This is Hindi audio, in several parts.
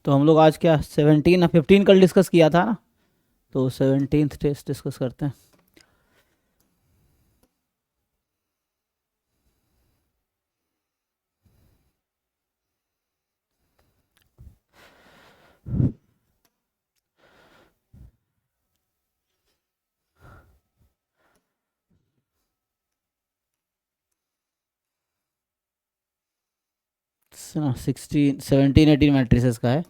तो हम लोग आज क्या 17 15 कल डिस्कस किया था ना, तो 17th टेस्ट डिस्कस करते हैं। ना 16 17 18 मैट्रिसेस का है।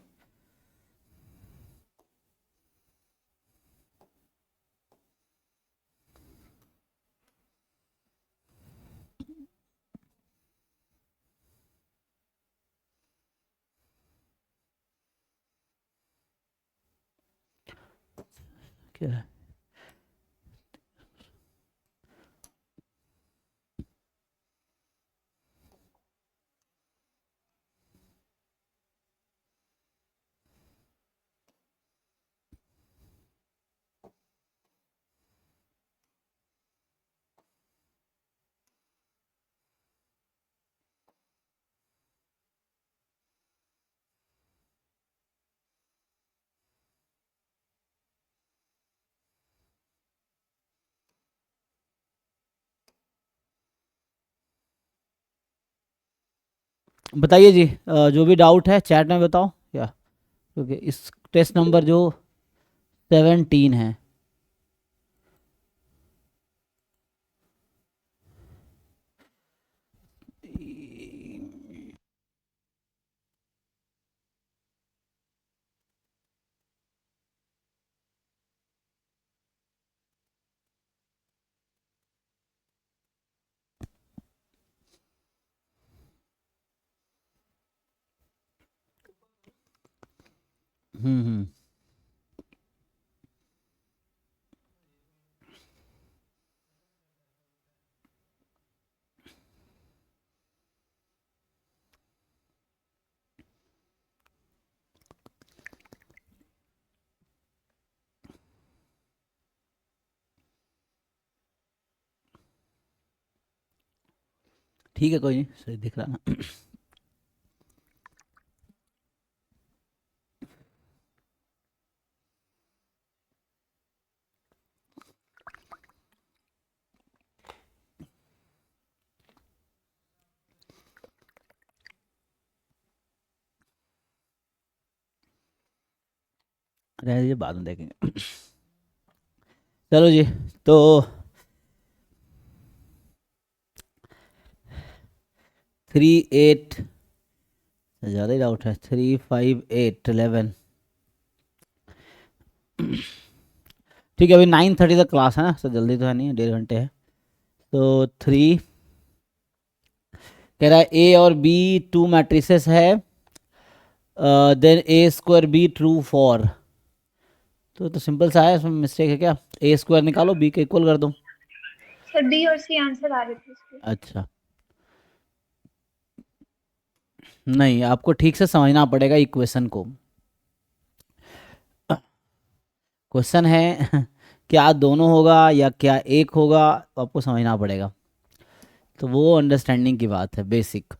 क्या है? बताइए जी, जो भी डाउट है चैट में बताओ या, क्योंकि इस टेस्ट नंबर जो 17 है। हम्म। ठीक है, कोई नहीं, सही दिख रहा ना। रह दीजिए, बाद में देखेंगे। चलो जी, तो 38 ज़्यादा ही डाउट है। 3 5 8 11। ठीक है, अभी 9:30 तक क्लास है ना, तो जल्दी तो है नहीं, 1.5 घंटे है। तो 3 कह रहा है ए और बी टू मैट्रिसेस है, then A square B true for. तो सिंपल सा है, इसमें मिस्टेक है क्या? ए स्क्वायर निकालो, बी के इक्वल कर दो। सर बी और सी आंसर आ रहे थे इसके। अच्छा, नहीं, आपको ठीक से समझना पड़ेगा इक्वेशन को। क्वेश्चन है क्या दोनों होगा या क्या एक होगा, तो आपको समझना पड़ेगा। तो वो अंडरस्टैंडिंग की बात है, बेसिक।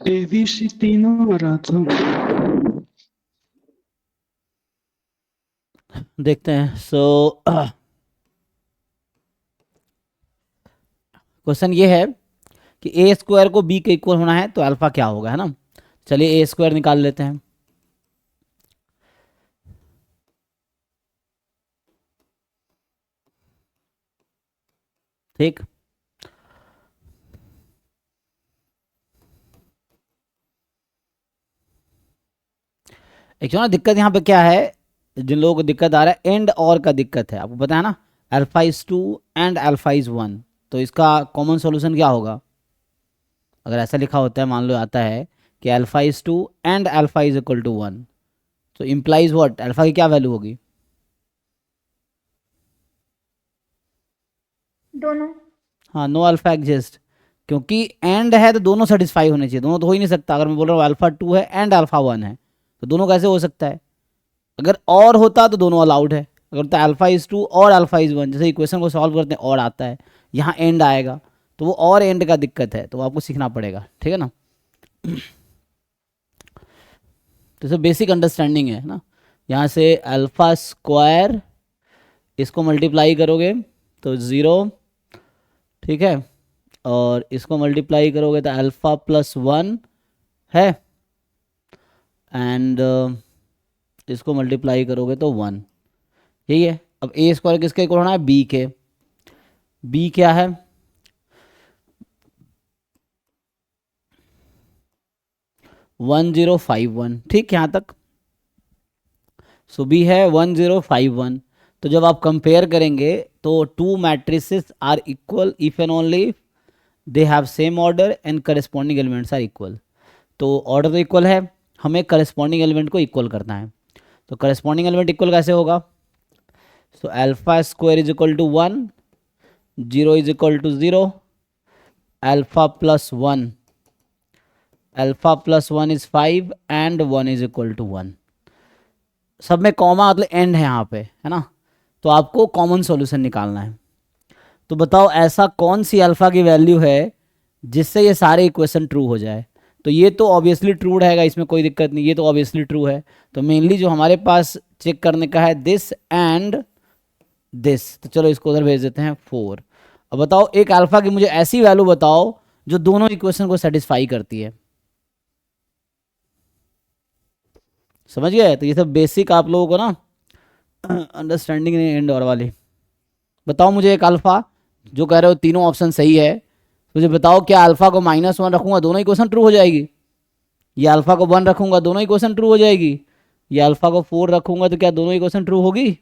एबीसी तीनों आ रहा था। देखते हैं। क्वेश्चन ये है कि ए स्क्वायर को बी के इक्वल होना है तो अल्फा क्या होगा, है ना। चलिए ए स्क्वायर निकाल लेते हैं। ठीक, एक्चुअली ना दिक्कत यहाँ पे क्या है, जिन लोगों को दिक्कत आ रहा है, एंड और का दिक्कत है, आपको पता है ना। Alpha is 2 and alpha is 1, तो इसका कॉमन सॉल्यूशन क्या होगा? अगर ऐसा लिखा होता है, मान लो आता है कि alpha is 2 and alpha is equal to 1, तो इम्प्लाइज व्हाट, अल्फा की क्या वैल्यू होगी? दोनों। हाँ, नो अल्फा एग्जिस्ट, क्योंकि एंड है तो दोनों सेटिस्फाई होने चाहिए। दोनों तो हो ही नहीं सकता। अगर मैं बोल रहा हूँ अल्फा 2 है एंड अल्फा 1 है, तो दोनों कैसे हो सकता है? अगर और होता तो दोनों अलाउड है। अगर तो अल्फा इज 2 और अल्फा इज 1, जैसे इक्वेशन को सॉल्व करते हैं और आता है, यहाँ एंड आएगा, तो वो और एंड का दिक्कत है, तो आपको सीखना पड़ेगा, ठीक है ना। तो सब बेसिक अंडरस्टैंडिंग है ना। यहाँ से अल्फा स्क्वायर इसको मल्टीप्लाई करोगे तो 0, ठीक है, और इसको मल्टीप्लाई करोगे तो अल्फा प्लस 1 है, एंड इसको मल्टीप्लाई करोगे तो 1, यही है। अब ए स्क्वायर किसके इक्वल होना है, बी के। बी क्या है, वन 1051, ठीक, यहाँ तक। सो बी है 1051। तो जब आप कंपेयर करेंगे तो two matrices are equal if and only they have same order and corresponding elements are equal. तो ऑर्डर तो इक्वल है, हमें करस्पॉन्डिंग एलिमेंट को इक्वल करना है। तो करस्पॉन्डिंग एलिमेंट इक्वल कैसे होगा, so alpha square is equal to 1, 0 is equal to 0, alpha plus 1, alpha plus 1 is 5 and 1 is equal to 1। सब में कॉमा मतलब एंड है यहाँ पे, है ना। तो आपको कॉमन सॉल्यूशन निकालना है। तो बताओ ऐसा कौन सी अल्फा की वैल्यू है जिससे ये सारे इक्वेशन ट्रू हो जाए। तो ये तो ऑब्वियसली ट्रू रहेगा, इसमें कोई दिक्कत नहीं, ये तो ऑब्वियसली ट्रू है। तो मेनली जो हमारे पास चेक करने का है दिस एंड दिस। तो चलो इसको उधर भेज देते हैं 4। अब बताओ एक अल्फा की मुझे ऐसी वैल्यू बताओ जो दोनों इक्वेशन को सेटिस्फाई करती है। समझ गए। तो ये सब बेसिक आप लोगों को ना अंडरस्टैंडिंग नहीं एंड और वाली। बताओ मुझे एक अल्फा जो कह रहे हो तीनों ऑप्शन सही है, मुझे बताओ क्या अल्फा को -1 रखूंगा दोनों इक्वेशन ट्रू हो जाएगी, या अल्फा को 1 रखूंगा दोनों इक्वेशन ट्रू हो जाएगी, या अल्फा को 4 रखूंगा तो क्या दोनों इक्वेशन ट्रू होगी।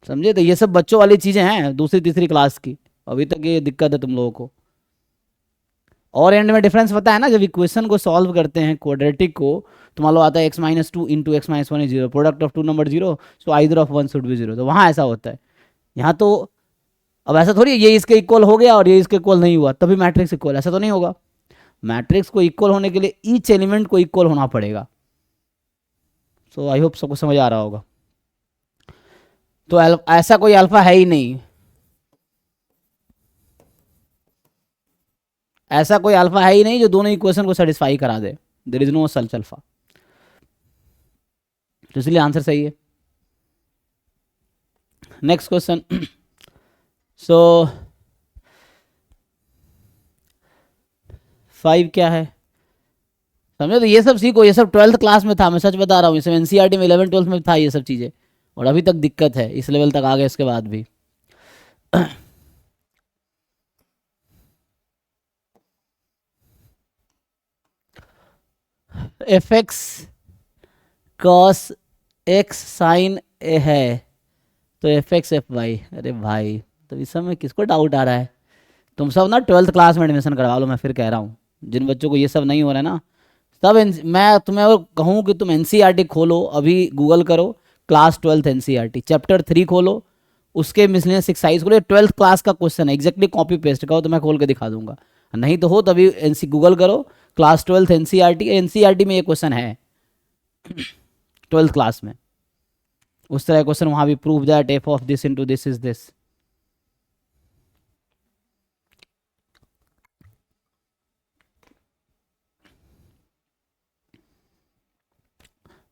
समझे। तो ये सब बच्चों वाली चीजें हैं दूसरी तीसरी क्लास की, अभी तक ये दिक्कत है तुम लोगों को। और एंड में डिफरेंस पता है ना, जब इक्वेशन को सॉल्व करते हैं क्वाड्रेटिक को, तो मान लो आता है x-2 into x-1 is 0, product of two number 0, so either of 1 should be 0। तो वहाँ ऐसा होता है। यहाँ तो अब ऐसा थोड़ी ये इसके इक्वल हो गया और ये इसके इक्वल नहीं हुआ तभी मैट्रिक्स इक्वल, ऐसा तो नहीं होगा। मैट्रिक्स को इक्वल होने के लिए ईच एलिमेंट को इक्वल होना पड़ेगा। सो आई होप सबको समझ आ रहा होगा। तो ऐसा कोई अल्फा है ही नहीं, ऐसा कोई अल्फा है ही नहीं जो दोनों इक्वेशन को सेटिस्फाई करा दे। There is no such alpha. तो इसलिए आंसर सही है। Next question. सो 5 क्या है समझो। तो ये सब सीखो, ये सब 12th क्लास में था, मैं सच बता रहा हूँ। ये सब एनसीईआरटी में 11th 12th में था ये सब चीज़ें, और अभी तक दिक्कत है, इस लेवल तक आ गए इसके बाद भी। F x cos x sin a है, तो एफ एक्स एफ वाई। अरे भाई तो इस समय किसको डाउट आ रहा है। तुम सब ना 12th क्लास में एडमिशन करवा लो, मैं फिर कह रहा हूँ। जिन बच्चों को ये सब नहीं हो रहा है ना, सब मैं तुम्हें अगर कहूँ कि तुम एनसीईआरटी खोलो, अभी गूगल करो क्लास 12th एनसीईआरटी चैप्टर 3 खोलो, उसके मिसलेनियस एक्सरसाइज खोलो। 12th क्लास का क्वेश्चन है, एग्जैक्टली कॉपी पेस्ट करो तो मैं खोल के दिखा दूंगा। नहीं तो हो तभी एनसी गूगल करो क्लास 12th एनसीईआरटी, एनसीईआरटी में ये क्वेश्चन है 12th क्लास में। उस तरह क्वेश्चन वहां भी, prove that F of this into this is this.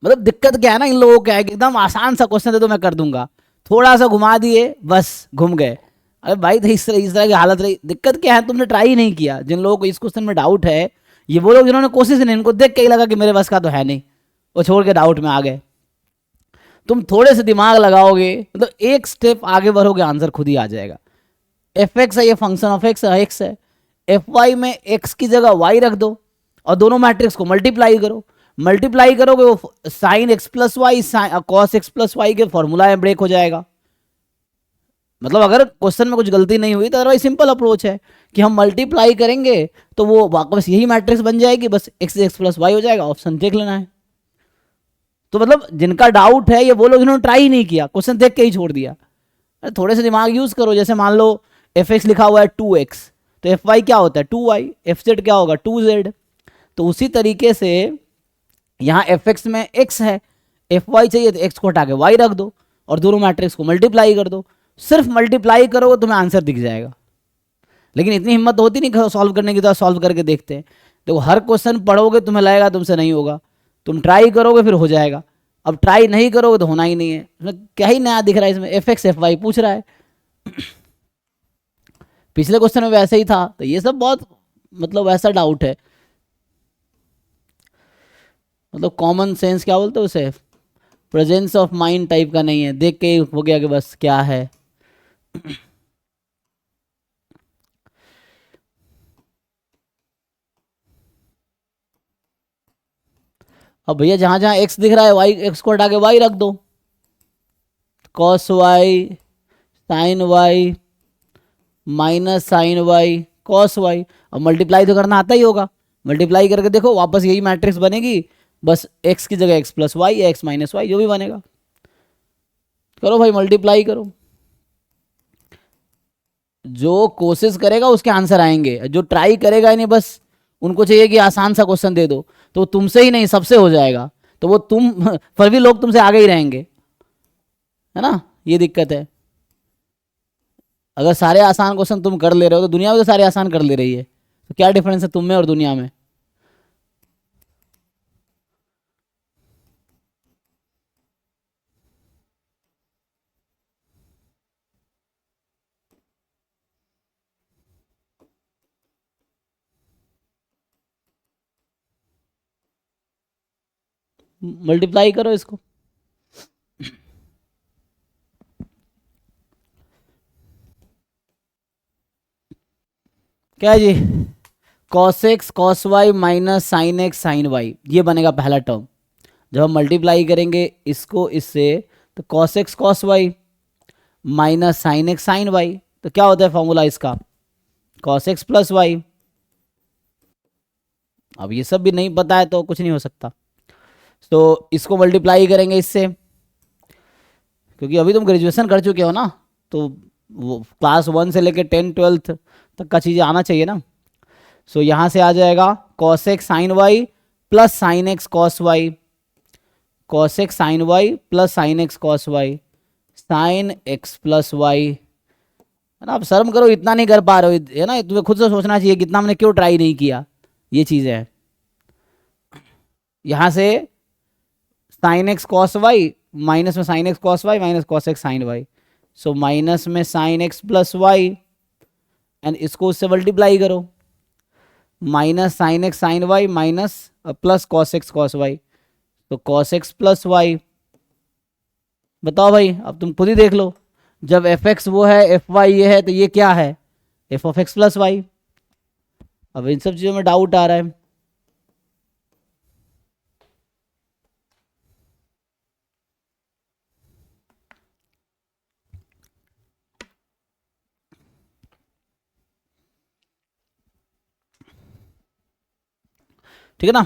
मतलब दिक्कत क्या है ना इन लोगों का है कि एकदम आसान सा क्वेश्चन दे दो मैं कर दूंगा, थोड़ा सा घुमा दिए बस घूम गए। अरे भाई तो इस तरह की हालत रही। दिक्कत क्या है, तुमने ट्राई ही नहीं किया। जिन लोगों को इस क्वेश्चन में डाउट है, ये वो लोग जिन्होंने कोशिश नहीं, इनको देख के ही लगा कि मेरे बस का तो है नहीं, वो छोड़ के डाउट में आ गए। तुम थोड़े से दिमाग लगाओगे, मतलब एक स्टेप आगे बढ़ोगे, आंसर खुद ही आ जाएगा। एफ एक्स है, ये फंक्शन ऑफ एक्स है। एफ वाई में एक्स की जगह वाई रख दो और दोनों मैट्रिक्स को मल्टीप्लाई करो। मल्टीप्लाई करोगे वो sine x plus Y cos x plus Y के फॉर्मूला में ब्रेक हो जाएगा। मतलब अगर क्वेश्चन में कुछ गलती नहीं हुई तो अदरवाइज सिंपल अप्रोच है कि हम मल्टीप्लाई करेंगे तो वो वापस यही मैट्रिक्स बन जाएगी, बस एक्स प्लस वाई हो जाएगा। ऑप्शन देख लेना है। तो मतलब जिनका डाउट है ये वो लोग जिन्होंने ट्राई ही नहीं किया, क्वेश्चन देख के ही छोड़ दिया। अरे थोड़े से दिमाग यूज करो। जैसे मान लो एफ एक्स लिखा हुआ है 2x, तो एफ वाई क्या होता है 2y, एफ जेड क्या होगा 2z। तो उसी तरीके से यहाँ एफ एक्स में x है, एफ वाई चाहिए तो x को हटा के y रख दो और दोनों मैट्रिक्स को मल्टीप्लाई कर दो। सिर्फ मल्टीप्लाई करोगे तुम्हें आंसर दिख जाएगा। लेकिन इतनी हिम्मत होती नहीं सॉल्व करने की, तो सॉल्व करके देखते हैं। देखो हर क्वेश्चन पढ़ोगे तुम्हें लगेगा तुमसे नहीं होगा, तुम ट्राई करोगे फिर हो जाएगा। अब ट्राई नहीं करोगे तो होना ही नहीं है। इसमें क्या ही नया दिख रहा है, इसमें एफ एक्स एफ वाई पूछ रहा है। पिछले क्वेश्चन में वैसे ही था, तो ये सब बहुत मतलब वैसा डाउट है, मतलब कॉमन सेंस क्या बोलते हैं उसे, प्रेजेंस ऑफ माइंड टाइप का नहीं है, देख के हो गया कि बस क्या है। अब भैया जहां जहां एक्स दिख रहा है वाई, एक्स को हटा के वाई रख दो, cos Y sine Y minus sine Y cos Y. अब मल्टीप्लाई तो करना आता ही होगा, मल्टीप्लाई करके देखो वापस यही मैट्रिक्स बनेगी, बस एक्स की जगह X plus Y, X minus Y, जो भी बनेगा। करो भाई मल्टीप्लाई करो, जो कोशिश करेगा उसके आंसर आएंगे, जो ट्राई करेगा ही नहीं बस उनको चाहिए कि आसान सा क्वेश्चन दे दो, तो तुमसे ही नहीं सबसे हो जाएगा, तो वो तुम फिर भी लोग तुमसे आगे ही रहेंगे, है ना, ये दिक्कत है। अगर सारे आसान क्वेश्चन तुम कर ले रहे हो तो दुनिया में तो सारे आसान कर ले रही है, तो क्या डिफरेंस है तुम में और दुनिया में। मल्टीप्लाई करो इसको, क्या है जी, cos x cos Y minus sine x sign y, ये बनेगा पहला टर्म। जब हम मल्टीप्लाई करेंगे इसको इससे, तो cos x cos Y minus sine x sign Y, तो क्या होता है फॉर्मूला इसका, कॉस एक्स प्लस वाई। अब ये सब भी नहीं पता है तो कुछ नहीं हो सकता, तो इसको मल्टीप्लाई करेंगे इससे, क्योंकि अभी तुम ग्रेजुएशन कर चुके हो ना, तो वो क्लास 1 से लेकर 10 12 तक का चीज़ें आना चाहिए ना। सो यहाँ से आ जाएगा cos x sign Y plus sine x cos Y, cos x sign Y plus sine x cos Y, sine x plus Y, है ना। अब शर्म करो इतना नहीं कर पा रहे हो, है ना, तुम्हें खुद से सोचना चाहिए कितना हमने क्यों ट्राई नहीं किया, ये चीज़ें हैं। यहाँ से sin x cos Y minus में sin x cos Y minus cos x sign y, so minus में sin x plus y, and इसको उससे मल्टीप्लाई करो, minus sine x sign Y minus plus cos x cos y, तो कॉस एक्स प्लस वाई। बताओ भाई अब तुम खुद ही देख लो, जब एफ एक्स वो है एफ वाई ये है, तो ये क्या है, F of X plus Y. अब इन सब चीज़ों में डाउट आ रहा है। ठीक है ना।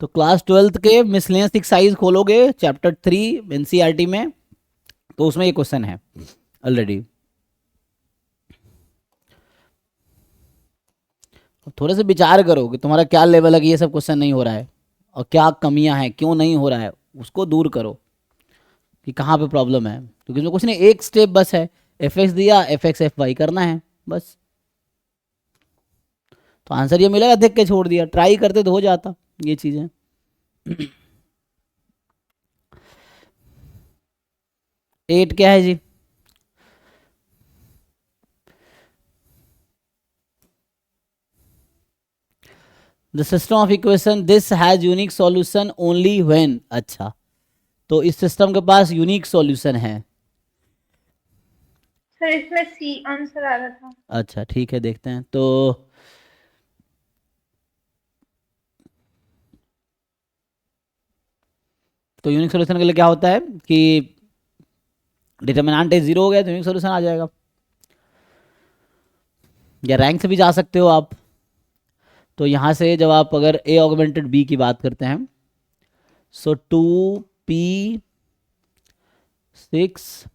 तो क्लास 12th के मिसलेनियस एक्सरसाइज खोलोगे चैप्टर 3 एनसीईआरटी में, तो उसमें ये क्वेश्चन है ऑलरेडी। थोड़े से विचार करो कि तुम्हारा क्या लेवल है कि ये सब क्वेश्चन नहीं हो रहा है, और क्या कमियां हैं, क्यों नहीं हो रहा है, उसको दूर करो कि कहाँ पे प्रॉब्लम है। क्योंकि इसमें कुछ नहीं, एक स्टेप बस है, एफ एक्स दिया एफ एक्स एफ वाई करना है बस, तो आंसर ये मिलेगा, देख के छोड़ दिया, ट्राई करते तो हो जाता ये चीज़ें। एट क्या है जी, the system of equation this has unique solution only when. अच्छा, तो इस सिस्टम के पास यूनिक सॉल्यूशन है। सर इसमें सी आंसर आ रहा था। अच्छा ठीक है, देखते हैं। तो यूनिक सॉल्यूशन के लिए क्या होता है कि डिटर्मिनेंट 0 हो गया तो यूनिक सॉल्यूशन आ जाएगा, या रैंक से भी जा सकते हो आप। तो यहाँ से जब आप अगर ए ऑगमेंटेड बी की बात करते हैं, सो 2p6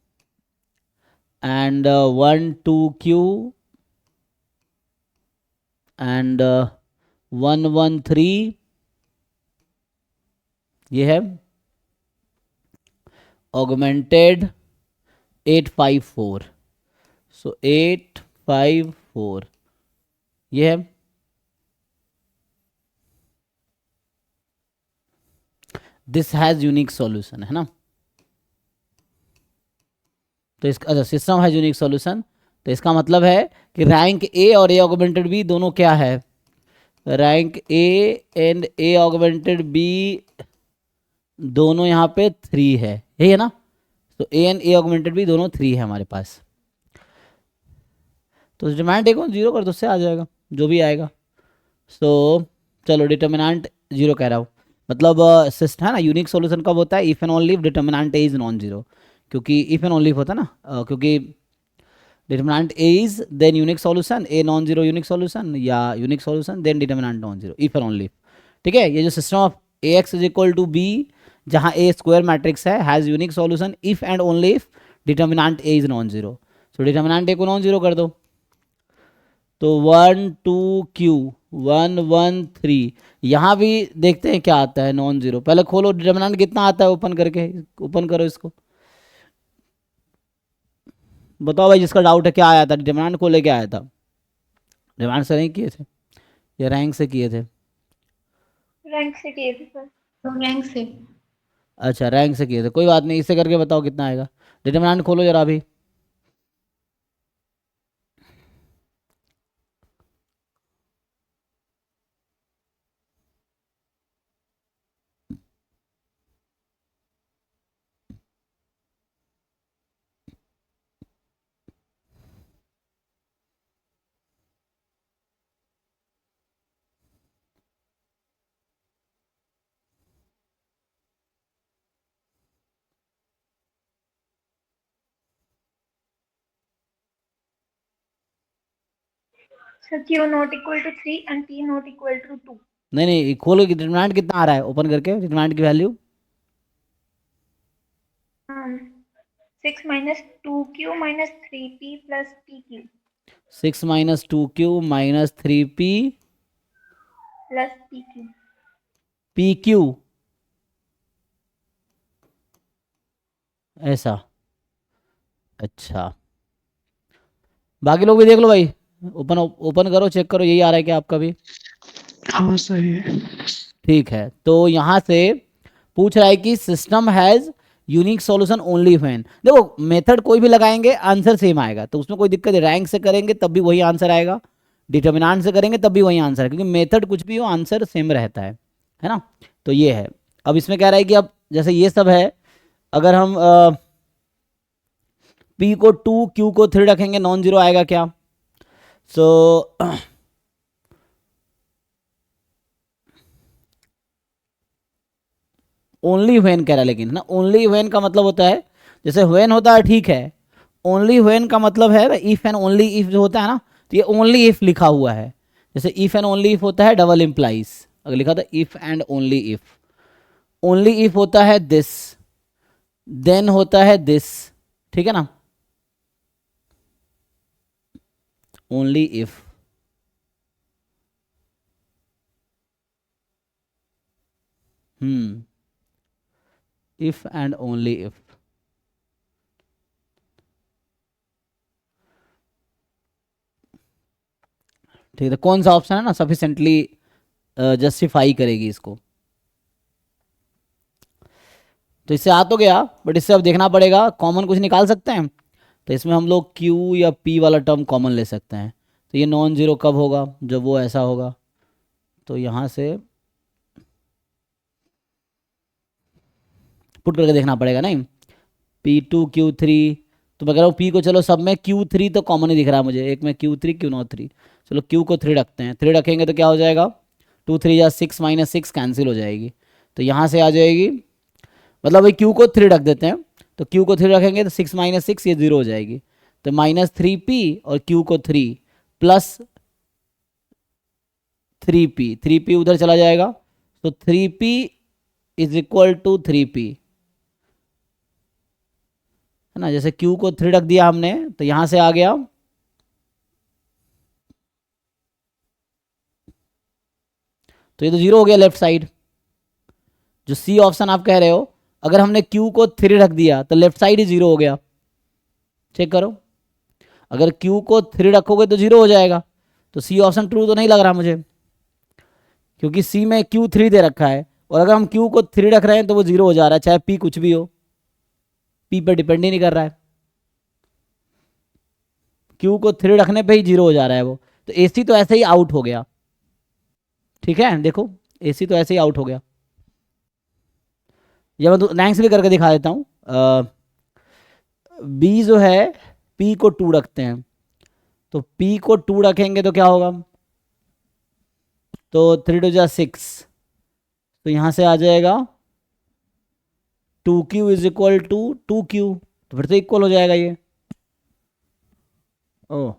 and 1 2q and 1 1 3, ये है ऑगमेंटेड 8 5 4। सो 8 5 4, ये है। दिस हैज यूनिक सॉल्यूशन, है ना। तो इसका अच्छा सिस्टम हैज यूनिक सॉल्यूशन, तो इसका मतलब है कि रैंक ए और ए ऑगमेंटेड बी दोनों क्या है, rank A and A augmented B दोनों यहाँ पे 3 है, यही है ना। तो A and A augmented B दोनों 3 है हमारे पास। तो डिटरमिनेंट ए को 0 कर दो, उससे आ जाएगा जो भी आएगा। सो चलो डिटरमिनेंट 0 कह रहा हूँ, मतलब सिस्टम है ना, यूनिक सॉल्यूशन कब होता है, if and only if determinant A is non zero. क्योंकि इफ एंड ओनली होता है ना, क्योंकि determinant A is then unique solution, A non zero unique solution, या unique solution then determinant non zero, if and only. ठीक है, ये जो system of A x is equal to B, जहाँ ए स्क्वायर मैट्रिक्स है, has unique solution if and only if determinant A is non zero. So determinant A को नॉन जीरो कर दो, तो 1 2 क्यू 1 1 3, यहाँ भी देखते हैं क्या आता है नॉन जीरो। पहले खोलो डिटरमिनेंट कितना आता है, ओपन करके, ओपन करो इसको, बताओ भाई जिसका डाउट है क्या आया था, डिटरमिनेंट को लेके आया था, डिटरमिनेंट से नहीं किए थे या रैंक से किए थे? रैंक से किए थे सर। रैंक से। अच्छा रैंक से किए थे, कोई बात नहीं, इससे करके बताओ कितना आएगा। डिटरमिनेंट खोलो जरा अभी, sir Q not equal to 3 and P not equal to 2. नहीं नहीं खोलो कि डिटरमिनेंट कितना आ रहा है, ओपन करके डिटरमिनेंट की value 6 minus 2Q minus 3P plus PQ 6 minus 2Q minus 3P plus PQ. PQ, ऐसा। अच्छा बाकी लोग भी देख लो भाई, ओपन ओपन करो, चेक करो, यही आ रहा है क्या आपका भी? हाँ सही है। ठीक है, तो यहाँ से पूछ रहा है कि system has unique solution only when, देखो मेथड कोई भी लगाएंगे आंसर सेम आएगा, तो उसमें कोई दिक्कत है। रैंक से करेंगे तब भी वही आंसर आएगा, डिटर्मिनेंट से करेंगे तब भी वही आंसर है, क्योंकि मेथड कुछ भी हो आंसर सेम रहता है ना। तो ये है। अब इसमें कह रहा है कि अब जैसे ये सब है, अगर हम P को 2 Q को 3 रखेंगे नॉन जीरो आएगा क्या? सो ओनली व्हेन कह रहा है, लेकिन ना ओनली व्हेन का मतलब होता है, जैसे व्हेन होता है ठीक है, ओनली व्हेन का मतलब है इफ एंड ओनली इफ जो होता है ना, तो ये ओनली इफ लिखा हुआ है। जैसे इफ एंड ओनली इफ होता है डबल इम्प्लाइज, अगर लिखा था if and only if, only if होता है दिस, देन होता है दिस, ठीक है ना, only if. If and only if, ठीक है, कौन सा ऑप्शन है ना सफिशिएंटली जस्टिफाई करेगी इसको। तो इससे आ तो गया, बट इससे अब देखना पड़ेगा कॉमन कुछ निकाल सकते हैं, तो इसमें हम लोग Q या P वाला टर्म कॉमन ले सकते हैं। तो ये नॉन जीरो कब होगा, जब वो ऐसा होगा, तो यहाँ से पुट करके देखना पड़ेगा नहीं, P2 Q3, तो मैं कह रहा हूँ P को चलो सब में Q3 तो कॉमन ही दिख रहा है मुझे, एक में Q3 Q03, चलो Q को 3 रखते हैं, 3 रखेंगे तो क्या हो जाएगा, 2 3 या 6 माइनस 6 कैंसिल हो जाएगी, तो यहाँ से आ जाएगी, मतलब भाई Q को 3 रख देते हैं, तो Q को 3 रखेंगे तो 6 माइनस 6 ये 0 हो जाएगी, तो माइनस 3P और Q को 3 प्लस 3P, 3P उधर चला जाएगा, तो 3P is equal to 3P, है ना। जैसे Q को 3 रख दिया हमने, तो यहां से आ गया, तो ये तो 0 हो गया लेफ्ट साइड, जो C ऑप्शन आप कह रहे हो, अगर हमने Q को 3 रख दिया तो लेफ्ट साइड ही 0 हो गया, चेक करो। अगर Q को 3 रखोगे तो 0 हो जाएगा। तो C ऑप्शन ट्रू तो नहीं लग रहा मुझे, क्योंकि C में Q 3 दे रखा है, और अगर हम Q को 3 रख रहे हैं तो वो 0 हो जा रहा है, चाहे P कुछ भी हो, P पर डिपेंड ही नहीं कर रहा है। Q को 3 रखने पे ही 0 हो जा रहा है वो, तो AC तो ऐसे ही आउट हो गया। ठीक है, देखो AC तो ऐसे ही आउट हो गया। या मैं रैंक से भी करके दिखा देता हूँ। B जो है P को 2 रखते हैं, तो P को 2 रखेंगे तो क्या होगा, तो 3 2 जा 6, तो यहाँ से आ जाएगा 2Q is equal to 2Q, तो फिर से इक्वल हो जाएगा ये। ओ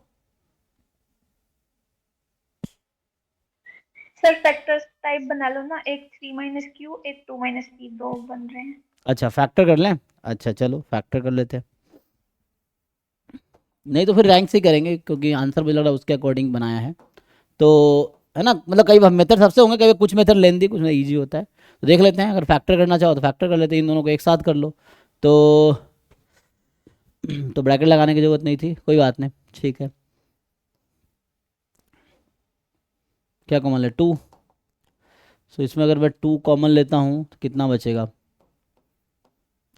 सर फैक्टर्स टाइप बना लो ना, एक 3 माइनस क्यू, एक 2 माइनस पी, दो बन रहे हैं। अच्छा, फैक्टर कर लें। अच्छा चलो फैक्टर कर लेते हैं, नहीं तो फिर रैंक से ही करेंगे, क्योंकि आंसर भी लग रहा है उसके अकॉर्डिंग बनाया है तो, है ना। मतलब कई मेथड सबसे होंगे, कई कुछ मेथड लेंदी, कुछ में ईजी होता है। तो देख लेते हैं, अगर फैक्टर करना चाहो तो फैक्टर कर लेते हैं, इन दोनों को एक साथ कर लो तो तो ब्रैकेट लगाने की जरूरत नहीं थी, कोई बात नहीं, ठीक है। क्या कॉमन ले, 2। सो इसमें अगर मैं 2 कॉमन लेता हूँ तो कितना बचेगा,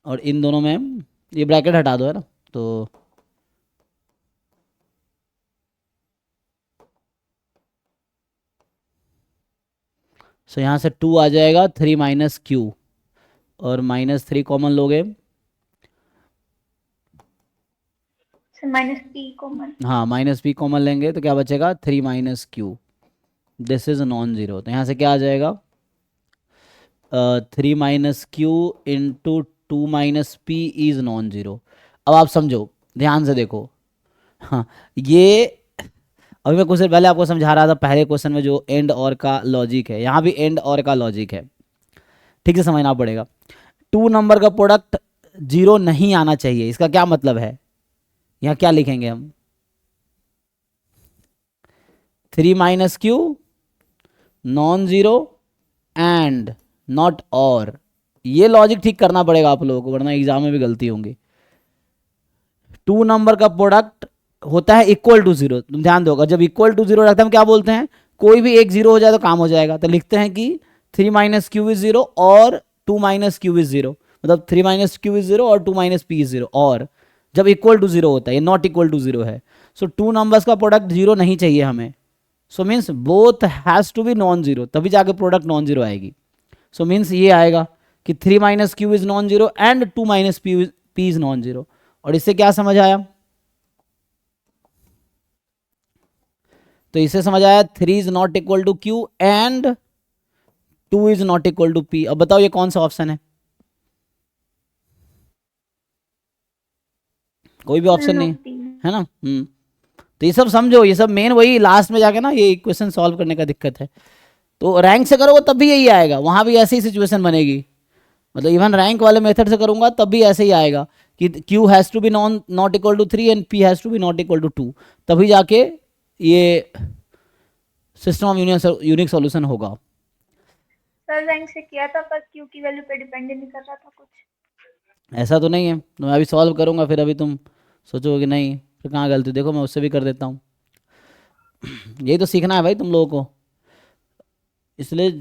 और इन दोनों में ये ब्रैकेट हटा दो, है ना, तो सो यहाँ से 2 आ जाएगा, 3 माइनस क्यू, और -3 कॉमन लोगे, सर माइनस पी कॉमन। हाँ -p कॉमन लेंगे तो क्या बचेगा, 3 minus Q, this is non zero. तो यहाँ से क्या आ जाएगा, 3 minus Q into 2 minus P is non zero. अब आप समझो, ध्यान से देखो, हाँ ये अभी मैं कुछ देर पहले आपको समझा रहा था पहले क्वेश्चन में जो एंड और का लॉजिक है, यहाँ भी एंड और का लॉजिक है, ठीक से समझना पड़ेगा। 2 नंबर का प्रोडक्ट 0 नहीं आना चाहिए, इसका क्या मतलब है, यहाँ क्या लिखेंगे हम, 3 minus Q non zero and not और, ये लॉजिक ठीक करना पड़ेगा आप लोगों को, वरना एग्जाम में भी गलती होंगी। 2 नंबर का प्रोडक्ट होता है इक्वल टू 0, तुम ध्यान दोगे, जब इक्वल टू 0 रखते हैं हम क्या बोलते हैं, कोई भी एक 0 हो जाए तो काम हो जाएगा, तो लिखते हैं कि 3 माइनस क्यू इज 0 और 2 माइनस क्यू इज 0, मतलब 3 माइनस क्यू इज 0 और 2 माइनस पी इज 0, और जब इक्वल टू 0 होता है, ये नॉट इक्वल टू 0 है। सो 2 नंबर्स का प्रोडक्ट 0 नहीं चाहिए हमें, so means both has to be non zero, तभी जाके प्रोडक्ट नॉन जीरो आएगी। सो मीन्स ये आएगा कि 3 minus Q is non zero and 2 minus P is non zero. और इससे क्या समझ आया, तो इससे समझ आया 3 is not equal to Q and 2 is not equal to P. अब बताओ ये कौन सा ऑप्शन है, कोई भी ऑप्शन नहीं है ना। तो ये सब समझो, ये सब मेन वही लास्ट में जाके ना ये इक्वेशन सॉल्व करने का दिक्कत है। तो रैंक से करोगे तब भी यही आएगा, वहां भी ऐसी ही सिचुएशन बनेगी, मतलब इवन रैंक वाले मेथड से करूंगा तब भी ऐसे ही आएगा कि Q has to be not equal to 3 and P has to be not equal to 2, तभी जाके ये सिस्टम ऑफ यूनिक सॉल्यूशन होगा। सर रैंक से किया था, पर क्यू की वैल्यू पे डिपेंड नहीं कर रहा था कुछ। ऐसा तो नहीं है, तो मैं अभी सॉल्व करूंगा, फिर अभी तुम सोचोगे कि नहीं फिर कहाँ गलती, देखो मैं उससे भी कर देता हूँ। यही तो सीखना है भाई तुम लोगों को, इसलिए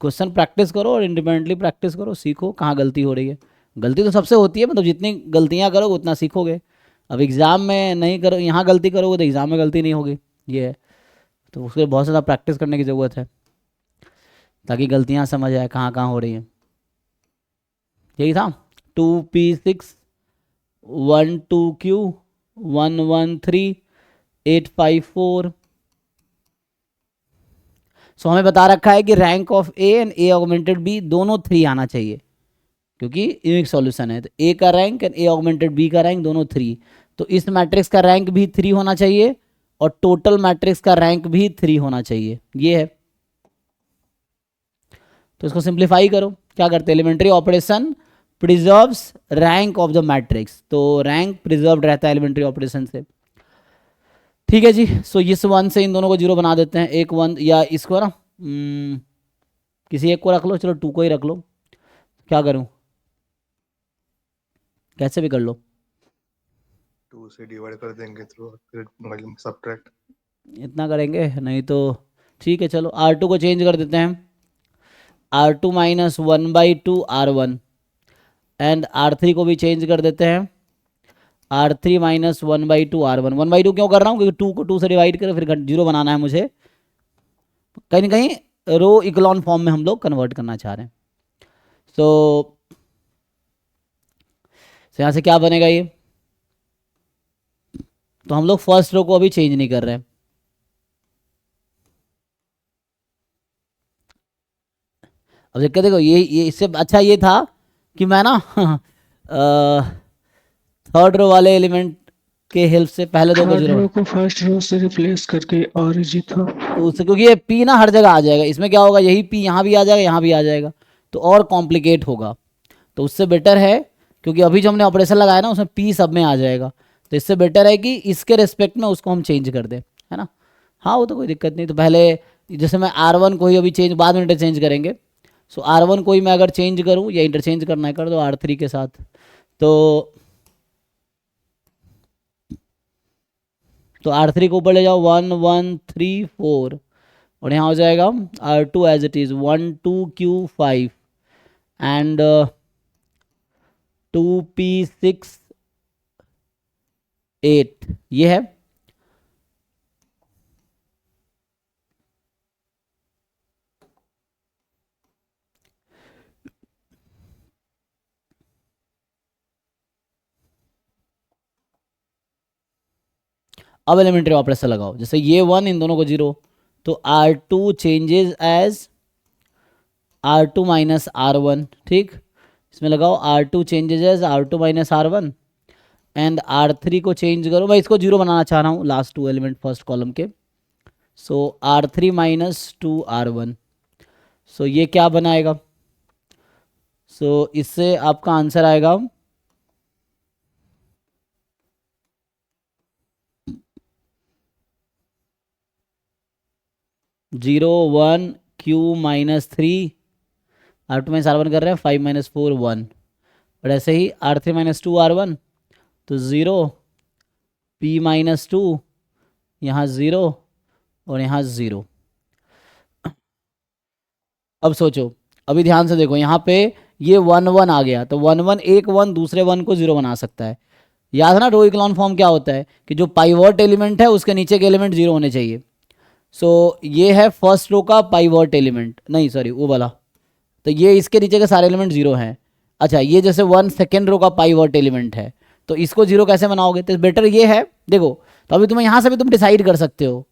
क्वेश्चन प्रैक्टिस करो और इंडिपेंडेंटली प्रैक्टिस करो, सीखो कहाँ गलती हो रही है। गलती तो सबसे होती है, मतलब जितनी गलतियाँ करोगे उतना सीखोगे। अब एग्ज़ाम में नहीं करो, यहाँ गलती करोगे तो एग्ज़ाम में गलती नहीं होगी, ये है। तो उसके लिए बहुत ज़्यादा प्रैक्टिस करने की ज़रूरत है, ताकि गलतियाँ समझ आए कहाँ कहाँ हो रही हैं। यही था 2p6 12q 113854। सो हमें बता रखा है कि rank of A and A augmented B दोनों 3 आना चाहिए, क्योंकि यूनिक सॉल्यूशन है। तो ए का rank and A augmented B का रैंक दोनों 3, तो इस मैट्रिक्स का रैंक भी 3 होना चाहिए और टोटल मैट्रिक्स का रैंक भी 3 होना चाहिए, ये है। तो इसको सिंप्लीफाई करो, क्या करते हैं, elementary operation preserves rank of the matrix, तो रैंक प्रिजर्व रहता है एलिमेंट्री ऑपरेशन से। ठीक है जी, सो इस 1 से इन दोनों को 0 बना देते हैं, एक 1 या इसको ना किसी एक को रख लो, चलो 2 को ही रख लो, क्या करूं, कैसे भी कर लो। 2 से डिवाइड कर देंगे थ्रू फिर मतलब सब्ट्रैक्ट। इतना करेंगे नहीं तो ठीक है, चलो R2 को चेंज कर देते हैं, R2 minus 1/2 R1, and R3 को भी चेंज कर देते हैं, R3 माइनस 1/2 R1। 1/2 क्यों कर रहा हूँ? क्योंकि 2 को 2 से डिवाइड कर फिर 0 बनाना है मुझे, कहीं ना कहीं रो इक्लॉन फॉर्म में हम लोग कन्वर्ट करना चाह रहे हैं। तो यहाँ से क्या बनेगा ये, तो हम लोग फर्स्ट रो को अभी चेंज नहीं कर रहे हैं। अब देखो देखो ये इससे अच्छा ये था कि मैं ना थर्ड रो वाले एलिमेंट के हेल्प से पहले दो को थर्ड जीरो, रो को फर्स्ट रो से रिप्लेस करके ऑरिजी था। तो उससे क्योंकि ये पी ना हर जगह आ जाएगा, इसमें क्या होगा, यही पी यहाँ भी आ जाएगा, यहाँ भी आ जाएगा, तो और कॉम्प्लिकेट होगा। तो उससे बेटर है, क्योंकि अभी जो हमने ऑपरेशन लगाया ना उसमें पी सब में आ जाएगा, तो इससे बेटर है कि इसके रिस्पेक्ट में उसको हम चेंज कर दें, है ना। हाँ वो तो कोई दिक्कत नहीं। तो पहले जैसे मैं R1 को ही अभी चेंज, बाद में इंटरचेंज करेंगे। सो R1 को ही मैं अगर चेंज करूँ या इंटरचेंज करना है कर दो R3 के साथ, तो R3 को ऊपर ले जाओ 1 1 3 4, और यहाँ हो जाएगा R2 as it is 1 2 Q 5 and 2 P 6 8, ये है। अब एलिमेंट्री ऑपरेशन लगाओ, जैसे ये 1 इन दोनों को 0, तो R2 changes as R2 minus R1, ठीक। इसमें लगाओ R2 changes as R2 minus R1, and R3 को चेंज करो, मैं इसको 0 बनाना चाह रहा हूँ लास्ट 2 एलिमेंट फर्स्ट कॉलम के। सो R3 माइनस 2 R1, सो ये क्या बनाएगा, सो इससे आपका आंसर आएगा 0 1 Q minus 3, R2 minus R1 कर रहे हैं, 5 माइनस 4 1, और ऐसे ही R3 माइनस 2 R1, तो 0 P माइनस 2, यहाँ 0 और यहाँ 0। अब सोचो, अभी ध्यान से देखो, यहाँ पे ये 1 1 आ गया, तो 1 1 एक 1 दूसरे 1 को 0 बना सकता है। याद है ना रो इक्लॉन फॉर्म क्या होता है, कि जो पाइवट एलिमेंट है उसके नीचे के एलिमेंट 0 होने चाहिए। सो ये है फर्स्ट रो का पाइवट एलिमेंट, नहीं सॉरी वो वाला, तो ये इसके नीचे के सारे एलिमेंट 0 हैं। अच्छा ये जैसे 1 सेकेंड रो का पाइवट एलिमेंट है, तो इसको 0 कैसे बनाओगे, तो बेटर ये है, देखो तो अभी तुम्हें यहाँ से भी तुम डिसाइड कर सकते हो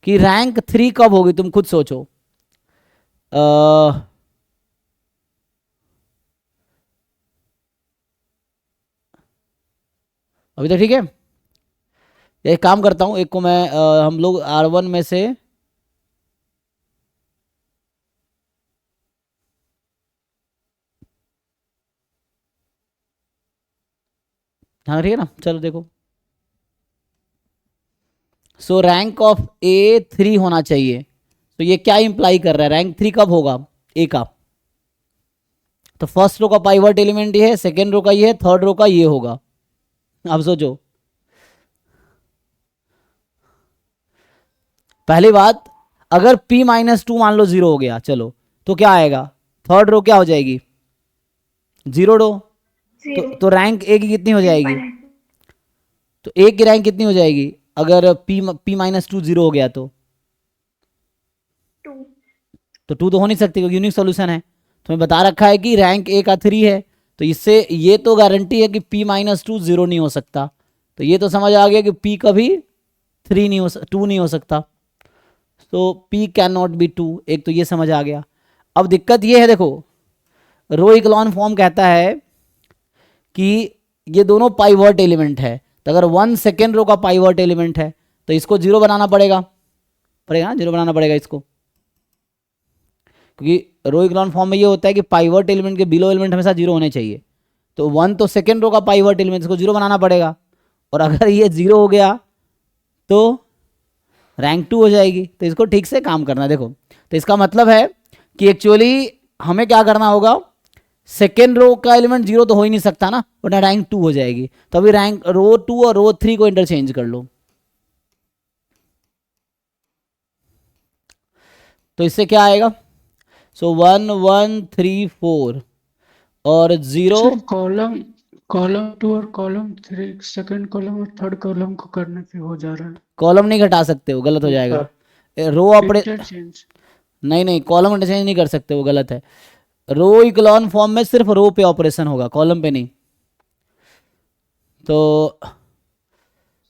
कि रैंक 3 कब होगी, तुम खुद सोचो। अभी तो ठीक है, एक काम करता हूँ, एक को मैं हम लोग R1 में से हाँ ठीक है ना, चलो देखो। सो रैंक ऑफ ए 3 होना चाहिए, तो ये क्या इंप्लाई कर रहा है, रैंक 3 कब होगा ए का, तो फर्स्ट रो का पाइवट एलिमेंट ये है, सेकेंड रो का ये है, थर्ड रो का ये होगा। अब सोचो, पहली बात, अगर P माइनस 2 मान लो 0 हो गया, चलो तो क्या आएगा, थर्ड रो क्या हो जाएगी, 0 रो, तो रैंक ए की कितनी हो जाएगी, तो ए की रैंक कितनी हो जाएगी अगर P माइनस 2 0 हो गया, तो 2 तो हो नहीं सकती क्योंकि यूनिक सॉल्यूशन है। तुम्हें बता रखा है कि रैंक ए का 3 है, तो इससे ये तो गारंटी है कि P माइनस 2 0 नहीं हो सकता, तो ये तो समझ आ गया कि P कभी 3 नहीं हो 2 नहीं हो सकता, तो P कैन नॉट बी 2, एक तो ये समझ आ गया। अब दिक्कत ये है, देखो रो इक्लॉन फॉर्म कहता है कि ये दोनों पाइवट एलिमेंट है, तो अगर 1 सेकेंड रो का पाइवट एलिमेंट है तो इसको 0 बनाना पड़ेगा ना, 0 बनाना पड़ेगा इसको, क्योंकि रो इक्लॉन फॉर्म में ये होता है कि पाइवट एलिमेंट के बिलो एलिमेंट हमेशा 0 होने चाहिए, तो 1 तो सेकेंड रो का पाइवट एलिमेंट, इसको 0 बनाना पड़ेगा, और अगर ये 0 हो गया तो रैंक 2 हो जाएगी, तो इसको ठीक से काम करना। देखो तो इसका मतलब है कि एक्चुअली हमें क्या करना होगा सेकेंड रो का एलिमेंट 0 तो हो ही नहीं सकता ना, वरना रैंक 2 हो जाएगी। तो अभी रैंक रो 2 और रो 3 को इंटरचेंज कर लो। तो इससे क्या आएगा? सो 1 1 3 4 और 0। सर कॉलम कॉलम 2 और कॉलम 3, सेकंड कॉलम और थर्ड कॉलम को करने पे हो जा रहा है कॉलम नहीं घटा सकते हो, गलत हो जाएगा। रो ऑपरेट इंटरचेंज। नहीं कॉलम इंटरचेंज नहीं कर सकते, वो गलत है। रो इक्लॉन फॉर्म में सिर्फ रो पे ऑपरेशन होगा, कॉलम पे नहीं। तो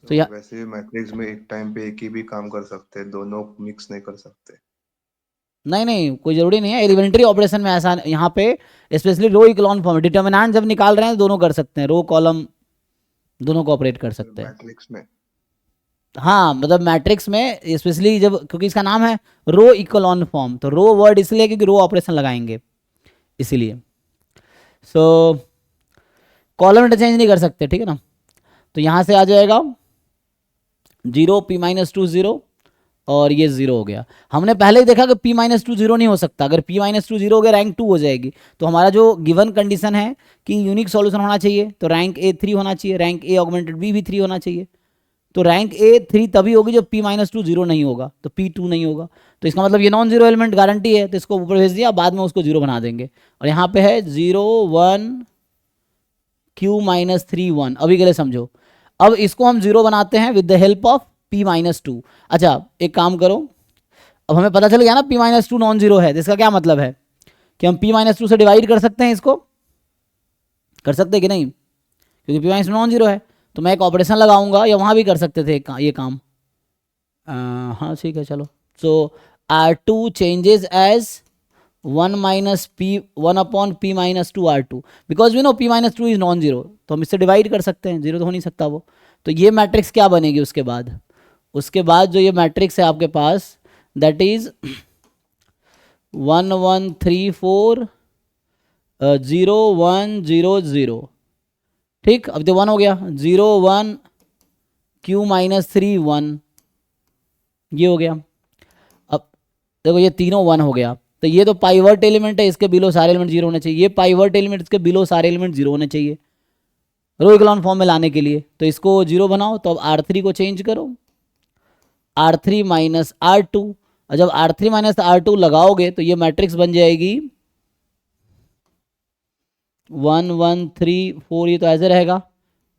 तो या वैसे भी मैट्रिक्स में एक टाइम पे एक ही भी काम कर सकते हैं, दोनों मिक्स नहीं कर सकते। नहीं कोई जरूरी नहीं है। एलिमेंट्री ऑपरेशन में ऐसा यहाँ पे स्पेशली रो इक्लॉन फॉर्म डिटर्मिनेंट जब निकाल रहे हैं दोनों कर सकते हैं, रो कॉलम दोनों को ऑपरेट कर सकते हैं। मैट्रिक्स में हाँ मतलब मैट्रिक्स में स्पेशली जब, क्योंकि इसका नाम है रो इक्लॉन फॉर्म, तो रो वर्ड इसलिए क्योंकि रो ऑपरेशन लगाएंगे इसीलिए। सो कॉलम इंटरचेंज नहीं कर सकते, ठीक है ना। तो यहाँ से आ जाएगा 0 p-2 0 और ये 0 हो गया। हमने पहले ही देखा कि p-2 0 नहीं हो सकता। अगर p-2 0 हो गया रैंक 2 हो जाएगी। तो हमारा जो गिवन कंडीशन है कि यूनिक सॉल्यूशन होना चाहिए, तो रैंक ए 3 होना चाहिए, रैंक ए ऑगमेंटेड बी भी 3 होना चाहिए। तो रैंक ए 3 तभी होगी जब p-2 0 नहीं होगा, तो p2 नहीं होगा। तो इसका मतलब ये नॉन जीरो एलिमेंट गारंटी है, तो इसको ऊपर भेज दिया, बाद में उसको 0 बना देंगे। और यहाँ पे है 0 1 q-3 1। अभी के लिए समझो। अब इसको हम 0 बनाते हैं with the help of p-2। अच्छा एक काम करो, अब हमें पता चल गया ना p-2 नॉन जीरो है, तो इसका क्या मतलब है कि हम p-2 से डिवाइड कर सकते हैं, इसको कर सकते हैं कि नहीं, क्योंकि p-2 नॉन जीरो है। तो मैं एक ऑपरेशन लगाऊंगा, या वहाँ भी कर सकते थे ये काम। हाँ ठीक है चलो। So R2 changes as 1 upon p-2 R2, because we know p-2 is non zero, तो हम इससे डिवाइड कर सकते हैं, जीरो तो हो नहीं सकता वो। तो ये मैट्रिक्स क्या बनेगी उसके बाद जो ये मैट्रिक्स है आपके पास, दैट इज 1 1 3 4 0 1 0 0। ठीक, अब तो 1 हो गया, 0 1 q-3 1, ये हो गया। अब देखो ये तीनों 1 हो गया, तो ये तो पाइवर्ट एलिमेंट है, इसके बिलो सारे एलिमेंट 0 होने चाहिए। ये पाइवर्ट एलिमेंट, इसके बिलो सारे एलिमेंट 0 होने चाहिए रो इक्लॉन फॉर्म में लाने के लिए। तो इसको 0 बनाओ, तो अब R3 को चेंज करो, R3 माइनस R2। और जब R3 माइनस R2 लगाओगे तो ये मैट्रिक्स बन जाएगी 1 1 3 4, ये तो ऐसे रहेगा,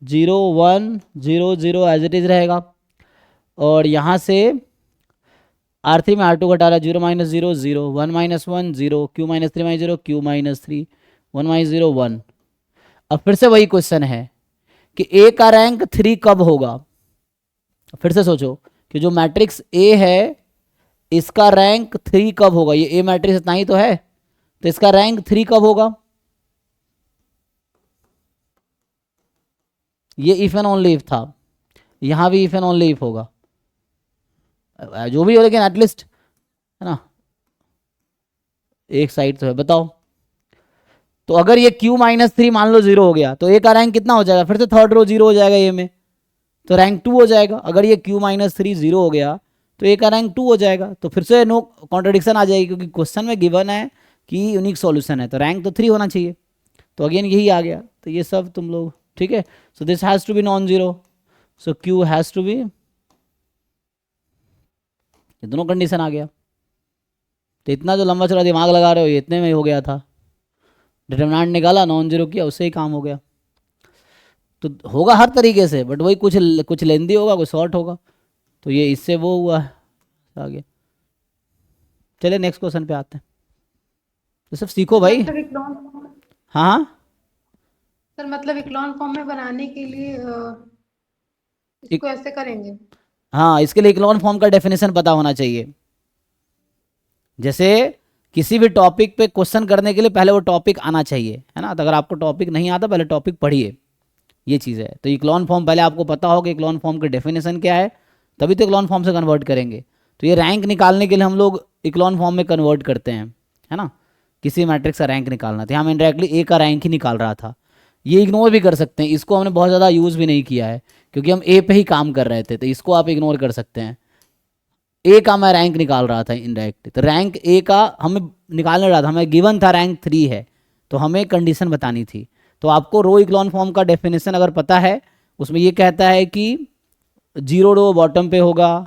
0 1 0 0 एज इट इज रहेगा। और यहाँ से R3 में R2 घटा रहा है, 0 minus 0 0 1 minus 1 0 q-3 0 q-3 1 minus 0 1। अब फिर से वही क्वेश्चन है कि A का रैंक 3 कब होगा। फिर से सोचो कि जो मैट्रिक्स A है इसका रैंक 3 कब होगा। ये A मैट्रिक्स इतना ही तो है, तो इसका रैंक 3 कब होगा। ये इफ एंड ओनली इफ था, यहां भी इफ एंड ओनली इफ होगा, जो भी हो, लेकिन एटलीस्ट है ना, एक साइड तो है। बताओ, तो अगर ये q-3 मान लो 0 हो गया, तो A का रैंक कितना हो जाएगा, फिर से थर्ड रो 0 हो जाएगा A में, तो रैंक 2 हो जाएगा। अगर ये q-3 0 हो गया तो A का रैंक 2 हो जाएगा। तो फिर से नो कॉन्ट्रडिक्शन आ जाएगी, क्योंकि क्वेश्चन में गिवन है कि यूनिक सॉल्यूशन है, तो रैंक तो 3 होना चाहिए। तो अगेन यही आ गया। तो ये सब तुम लोग ठीक है। So this has to be non zero, so q has to be, ये दोनों कंडीशन आ गया। तो इतना जो लंबा चौड़ा दिमाग लगा रहे हो, ये इतने में हो गया था। डिटरमिनेंट निकाला, नॉन जीरो किया, उससे ही काम हो गया। तो होगा हर तरीके से, बट वही कुछ लेंदी होगा, कुछ शॉर्ट होगा। तो ये इससे वो हुआ आगे। चलिए नेक्स्ट क्वेश्चन पे आते हैं। तो सब सीखो भाई। मतलब इक्लॉन फॉर्म, हाँ हाँ सर मतलब इक्लॉन फॉर्म में बनाने के लिए इसको ऐसे करेंगे। हाँ, इसके लिए इक्लॉन फॉर्म का डेफिनेशन पता होना चाहिए। जैसे किसी भी टॉपिक पे क्वेश्चन करने के लिए पहले वो टॉपिक आना चाहिए, है ना। तो अगर आपको टॉपिक नहीं आता, पहले टॉपिक पढ़िए, ये चीज़ है। तो इक्लॉन फॉर्म पहले आपको पता हो कि इक्लॉन फॉर्म की डेफिनेशन क्या है, तभी तो इक्लॉन फॉर्म से कन्वर्ट करेंगे। तो ये रैंक निकालने के लिए हम लोग इक्लॉन फॉर्म में कन्वर्ट करते हैं, है ना। किसी मैट्रिक्स का रैंक निकालना था, हम इंडायरेक्टली ए का रैंक ही निकाल रहा था। ये इग्नोर भी कर सकते हैं, इसको हमने बहुत ज़्यादा यूज़ भी नहीं किया है, क्योंकि हम ए पे ही काम कर रहे थे। तो इसको आप इग्नोर कर सकते हैं। ए का मैं रैंक निकाल रहा था इनडायरेक्टली, तो रैंक ए का हमें निकालने रहा था, हमें गिवन था रैंक 3 है, तो हमें कंडीशन बतानी थी। तो आपको रो इक्लॉन फॉर्म का डेफिनेशन अगर पता है, उसमें ये कहता है कि 0 रो बॉटम पे होगा,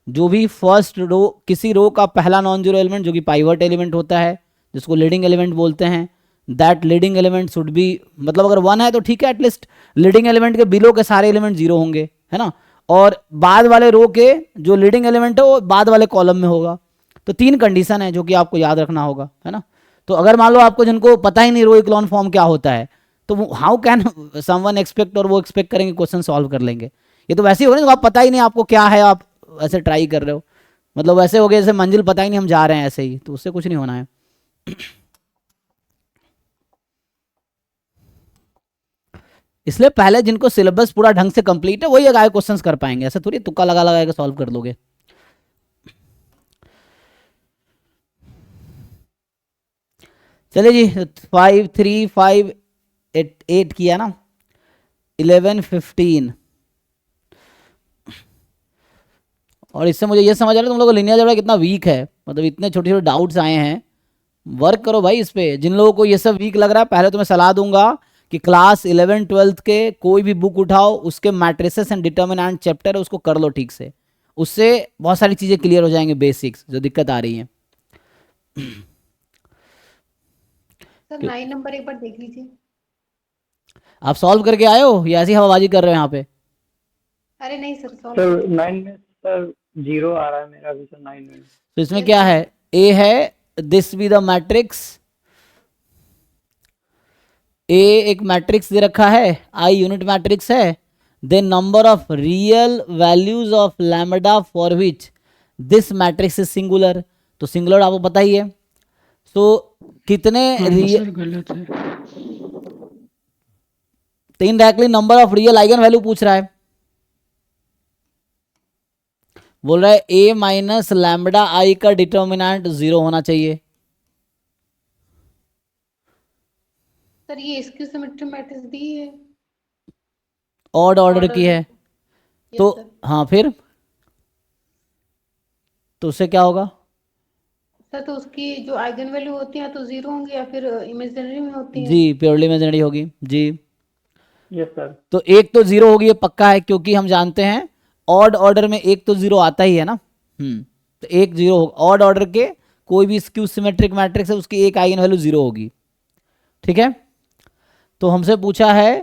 जो भी फर्स्ट रो, किसी रो का पहला नॉन जीरो एलिमेंट जो कि पाइवट एलिमेंट होता है, जिसको लीडिंग एलिमेंट बोलते हैं, that leading element should be, मतलब अगर 1 है तो ठीक है, एटलीस्ट लीडिंग एलिमेंट के बिलो के सारे एलिमेंट 0 होंगे, है ना। और बाद वाले रो के जो लीडिंग एलिमेंट है वो बाद वाले कॉलम में होगा। तो 3 कंडीशन है जो कि आपको याद रखना होगा, है ना। तो अगर मान लो आपको जिनको पता ही नहीं रो इक्लॉन फॉर्म क्या होता है, तो हाउ कैन समवन एक्सपेक्ट, और वो एक्सपेक्ट करेंगे क्वेश्चन सॉल्व कर लेंगे। ये तो वैसे ही हो रहा है, आप पता ही नहीं आपको क्या है, आप ऐसे ट्राई कर रहे हो, मतलब वैसे हो गया जैसे मंजिल पता ही नहीं हम जा रहे हैं ऐसे ही, तो उससे कुछ नहीं होना है। इसलिए पहले जिनको सिलेबस पूरा ढंग से कंप्लीट है वही आगे क्वेश्चंस कर पाएंगे, ऐसे थोड़ी तुक्का लगा लगा के सॉल्व कर लोगे। चलिए जी, 5 3 5 8 किया ना, 11 15, और इससे मुझे ये समझ आ रहा है तुम लोगों को लिनियर अलजेब्रा कितना वीक है, मतलब इतने छोटे छोटे डाउट्स आए हैं। वर्क करो भाई इस पे। जिन लोगों को ये सब वीक लग रहा है, पहले तो मैं सलाह दूंगा कि क्लास 11 12 के कोई भी बुक उठाओ, उसके मैट्रिसेस एंड डिटर्मिनेंट चैप्टर है उसको कर लो ठीक से, उससे बहुत सारी चीज़ें क्लियर हो जाएंगे, बेसिक्स जो दिक्कत आ रही हैं। सर 9 नंबर एक बार देख लीजिए। आप सॉल्व करके आए हो या ऐसी हवाबाजी कर रहे हो यहाँ पे? अरे नहीं सर, सॉल्व सर 9 में सर 0 आ रहा है मेरा अभी, सर 9 में। तो इसमें Yes, क्या sir. है, ए है this be the matrix, A एक मैट्रिक्स दे रखा है, आई यूनिट मैट्रिक्स है, then number of real values of lambda for which this matrix is singular. तो सिंगुलर आपको पता ही है, तो कितने आंसर गलत है। तो indirectly number of real eigen value पूछ रहा है, बोल रहा है ए माइनस लैम्डा आई का डिटर्मिनेंट 0 होना चाहिए। सर ये स्क्यू सिमेट्री मैट्रिक्स दी है, ऑड ऑर्डर की है, Yes, तो sir. हाँ फिर तो उससे क्या होगा? सर तो उसकी जो आइगन वैल्यू होती है तो 0 होंगी या फिर इमेजिनरी में होती है। जी प्योरली इमेजिनरी होगी जी। Yes sir. तो एक तो 0 होगी, ये पक्का है, क्योंकि हम जानते हैं ऑड ऑर्डर में एक तो 0 आता ही है ना। तो एक 0 होगा, ऑड ऑर्डर के कोई भी स्क्यू सिमेट्रिक मैट्रिक्स है उसकी एक आइगन वैल्यू 0 होगी, ठीक है। तो हमसे पूछा है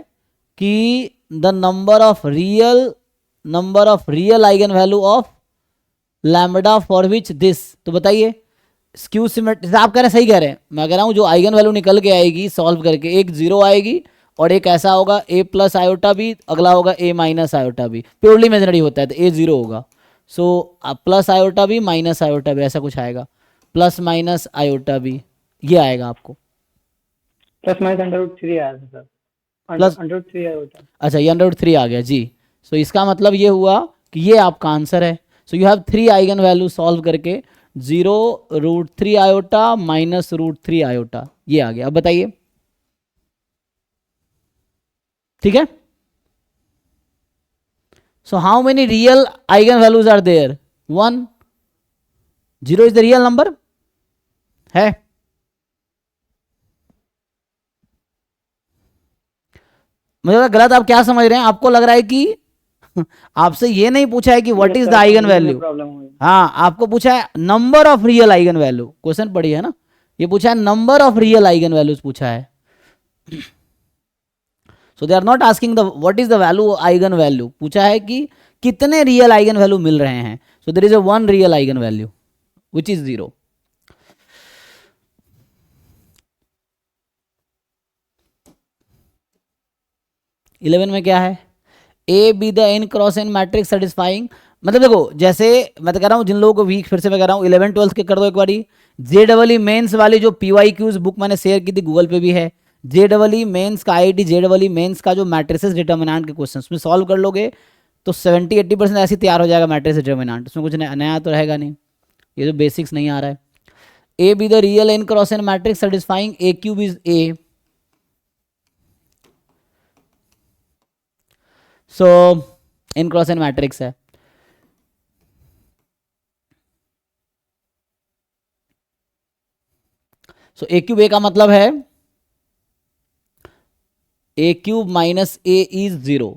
कि the number of real eigen value of lambda for which this, तो बताइए स्क्यू सिमेट्रिक, आप कह रहे हैं सही कह रहे हैं, मैं कह रहा हूँ जो आइगन वैल्यू निकल के आएगी सॉल्व करके, एक 0 आएगी और एक ऐसा होगा ए प्लस आयोटा बी, अगला होगा a minus iota b, purely imaginary होता है तो ए 0 होगा। So plus iota b minus iota b ऐसा कुछ आएगा, प्लस माइनस आयोटा बी ये आएगा आपको, प्लस माइनस √3 आया था सर, प्लस √3 आया होता। अच्छा ये √3 आ गया जी। सो इसका मतलब ये हुआ कि ये आपका आंसर है। So you have 3 eigen value solve करके 0 √3 आयोटा माइनस √3 आयोटा ये आ गया। अब बताइए, ठीक है। So how many real eigen values are there? 1, 0 is the real number है। मुझे लगा गलत आप क्या समझ रहे हैं, आपको लग रहा है कि आपसे ये नहीं पूछा है कि what is the eigen value, problem हुई। हाँ आपको पूछा है number of real eigen value, question पढ़िए है ना, ये पूछा है number of real eigen values पूछा है। So they are not asking the what is the value eigen value, पूछा है कि कितने रियल आइगन वैल्यू मिल रहे हैं। So there is a 1 real eigen value which is 0। Eleven में क्या है, A be the n cross n matrix satisfying, मतलब देखो जैसे मैं तो कह रहा हूँ जिन लोगों को वीक, फिर से मैं कह रहा हूँ 11 12 के कर दो एक बारी। JEE मेंस वाली जो PYQs बुक मैंने शेयर की थी गूगल पे भी है, JEE मेंस का IIT JEE मेंस का जो मैट्रिसेस डिटर्मिनेंट के क्वेश्चन उसमें सॉल्व कर लोगे तो 70-80% ऐसे तैयार हो जाएगा मैट्रिक्स डिटर्मिनेंट, उसमें कुछ नया तो रहेगा नहीं, ये जो बेसिक्स नहीं आ रहा है। A be the real n cross n matrix satisfying A cube is A, so n cross n matrix है। सो A क्यूब A का मतलब है ए क्यूब माइनस ए इज 0।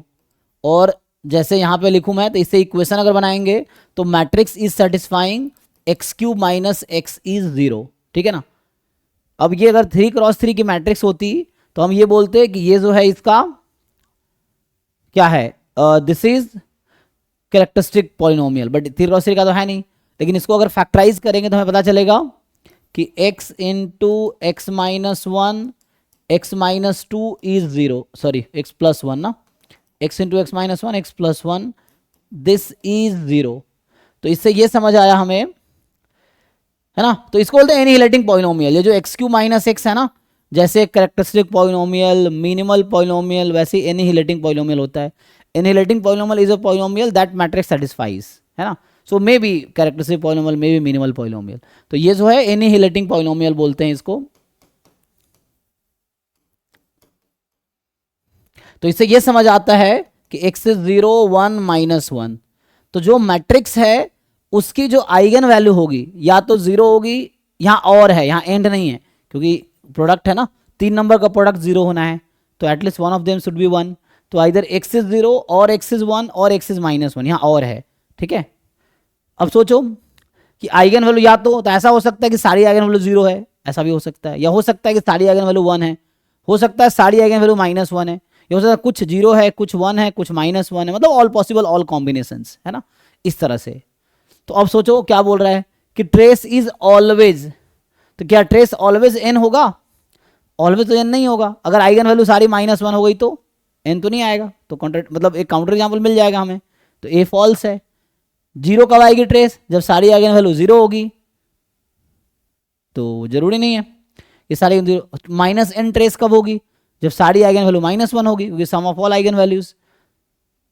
और जैसे यहाँ पे लिखूँ मैं, तो इससे इक्वेशन अगर बनाएंगे तो matrix is satisfying x cube minus x is 0, ठीक है ना। अब ये अगर 3x3 की मैट्रिक्स होती तो हम ये बोलते कि ये जो है इसका क्या है, this is characteristic polynomial, but 3x3 का तो है नहीं। लेकिन इसको अगर फैक्टराइज करेंगे तो हमें पता चलेगा कि x into x minus one x minus two is 0, sorry x plus one ना, x into x minus one x plus one this is 0। तो इससे ये समझ आया हमें, है ना। तो इसको बोलते हैं एनिहिलेटिंग पॉलिनोमियल। ये जो एक्स क्यू माइनस एक्स है ना, जैसे कैरेक्टरिस्टिक पॉलिनोमियल, मिनिमल पॉलिनोमियल, वैसे एनिहिलेटिंग पॉलिनोमियल होता है। Annihilating polynomial is a polynomial that matrix satisfies, है ना। So may be characteristic polynomial, may be minimal polynomial. तो ये जो है एनिहिलेटिंग पॉलिनोमियल बोलते हैं इसको। तो इससे ये समझ आता है कि x इज 0 1 माइनस 1, तो जो मैट्रिक्स है उसकी जो आइगन वैल्यू होगी या तो 0 होगी, यहाँ और है, यहाँ एंड नहीं है, क्योंकि प्रोडक्ट है ना, 3 नंबर का प्रोडक्ट 0 होना है, तो at least one of them should be 1। तो आइदर x इज 0 और x इज 1 और x इज माइनस 1, यहाँ और है, ठीक है। अब सोचो कि आइगन वैल्यू या तो ऐसा हो सकता है कि सारी आइगन वैल्यू 0 है, ऐसा भी हो सकता है, या हो सकता है कि सारी आइगन वैल्यू 1 है, हो सकता है सारी आइगन वैल्यू माइनस 1 है, ये हो सकता है कुछ 0 है, कुछ 1 है, कुछ माइनस 1 है, मतलब ऑल पॉसिबल, ऑल कॉम्बिनेशंस, है ना, इस तरह से। तो अब सोचो क्या बोल रहा है कि ट्रेस इज ऑलवेज, तो क्या ट्रेस ऑलवेज एन होगा? ऑलवेज तो एन नहीं होगा। अगर आइगन वैल्यू सारी माइनस 1 हो गई तो एन तो नहीं आएगा, तो मतलब एक काउंटर एग्जाम्पल मिल जाएगा हमें। तो ए फॉल्स है। 0 कब आएगी ट्रेस? जब सारी आइगन वैल्यू 0 होगी, तो जरूरी नहीं है ये सारी। माइनस एन ट्रेस कब होगी? जब सारी आइगन वैल्यू माइनस 1 होगी, क्योंकि सम ऑफ ऑल आइगन वैल्यूज।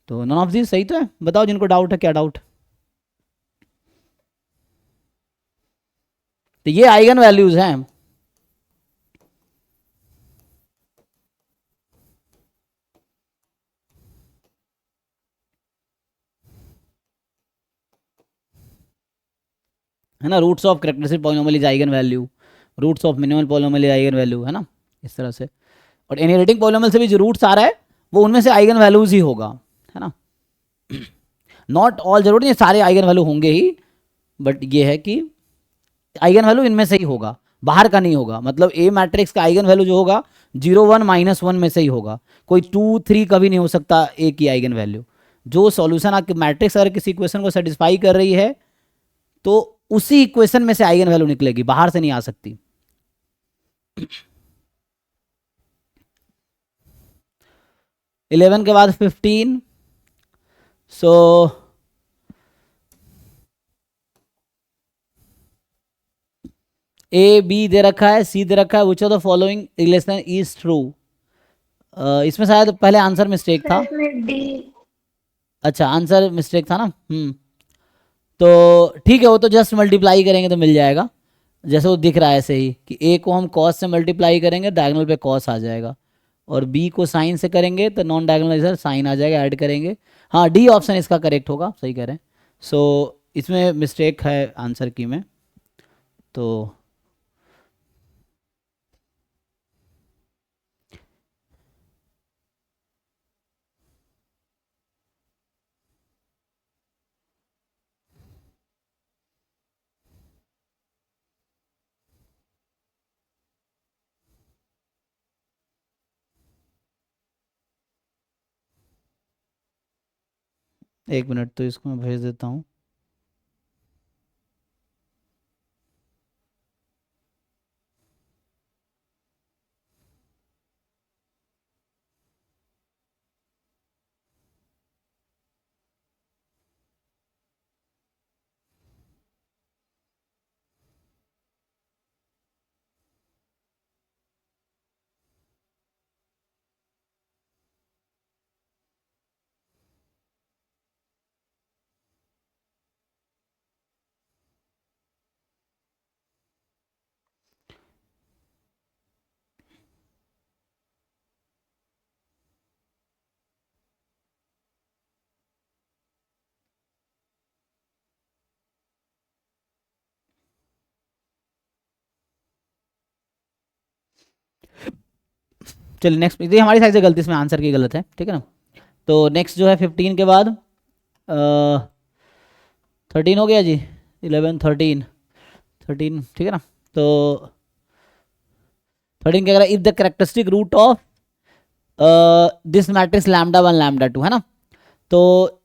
तो नॉन ऑफ दिस सही तो है। बताओ जिनको डाउट है, क्या डाउट? तो ये आइगन वैल्यूज हैं। है ना, roots of characteristic polynomial is eigen value, roots of minimal polynomial is eigen value, है ना, इस तरह से। और इनहेरिटिंग पॉलिनोमियल से भी जो रूट्स आ रहा है वो उनमें से आइगन वैल्यूज ही होगा, है ना। नॉट ऑल, जरूरी नहीं सारे आइगन वैल्यू होंगे ही, बट ये है कि आइगन वैल्यू इनमें से ही होगा, बाहर का नहीं होगा। मतलब ए मैट्रिक्स का आइगन वैल्यू जो होगा 0 1 माइनस 1 में से ही होगा, कोई 2 3 कभी नहीं हो सकता ए की आइगन वैल्यू। जो सॉल्यूशन आपके मैट्रिक्स अगर किसी इक्वेशन को सेटिस्फाई कर रही है तो उसी इक्वेशन में से आइगन वैल्यू निकलेगी, बाहर से नहीं आ सकती। 11 के बाद 15, सो ए बी दे रखा है, सी दे रखा है, विच of the following relation is true. इसमें शायद पहले आंसर मिस्टेक था। सर इसमें डी। अच्छा, आंसर मिस्टेक था ना। तो ठीक है, वो तो जस्ट मल्टीप्लाई करेंगे तो मिल जाएगा, जैसे वो दिख रहा है ऐसे ही कि ए को हम कॉस से मल्टीप्लाई करेंगे, डायगोनल पे कॉस आ जाएगा, और बी को साइन से करेंगे तो नॉन डायगोनल इधर साइन आ जाएगा, ऐड करेंगे। हाँ, डी ऑप्शन इसका करेक्ट होगा, सही कह रहे हैं। सो इसमें मिस्टेक है आंसर की में, तो एक मिनट, तो इसको मैं भेज देता हूँ। चलिए नेक्स्ट, ये हमारी साइड से गलती, इसमें आंसर की गलत है, ठीक है ना। तो नेक्स्ट जो है 15 के बाद 13 हो गया जी, 11 13 13, ठीक है ना। तो 13 क्या कह रहा है, if the characteristic root of this matrix lambda 1 lambda 2 है ना, तो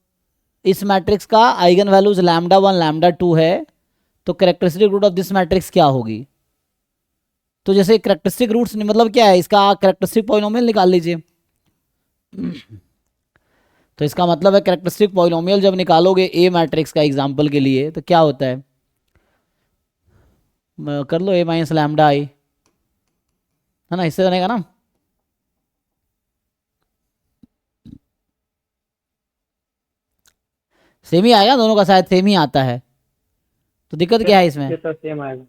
इस मैट्रिक्स का आइगन वैल्यूज लैम्डा 1 लैम्डा 2 है, तो characteristic root of this matrix क्या होगी। तो जैसे कैरेक्टरिस्टिक रूट्स मतलब क्या है, इसका कैरेक्टरिस्टिक पॉलिनोमियल निकाल लीजिए। तो इसका मतलब है कैरेक्टरिस्टिक पॉलिनोमियल जब निकालोगे ए मैट्रिक्स का एग्जांपल के लिए, तो क्या होता है, कर लो ए माइनस लैम्डा आई, है ना, इससे बनेगा ना। सेम ही आएगा, दोनों का शायद सेम ही आता है, तो दिक्कत क्या है इसमें। ये सर सेम आएगा।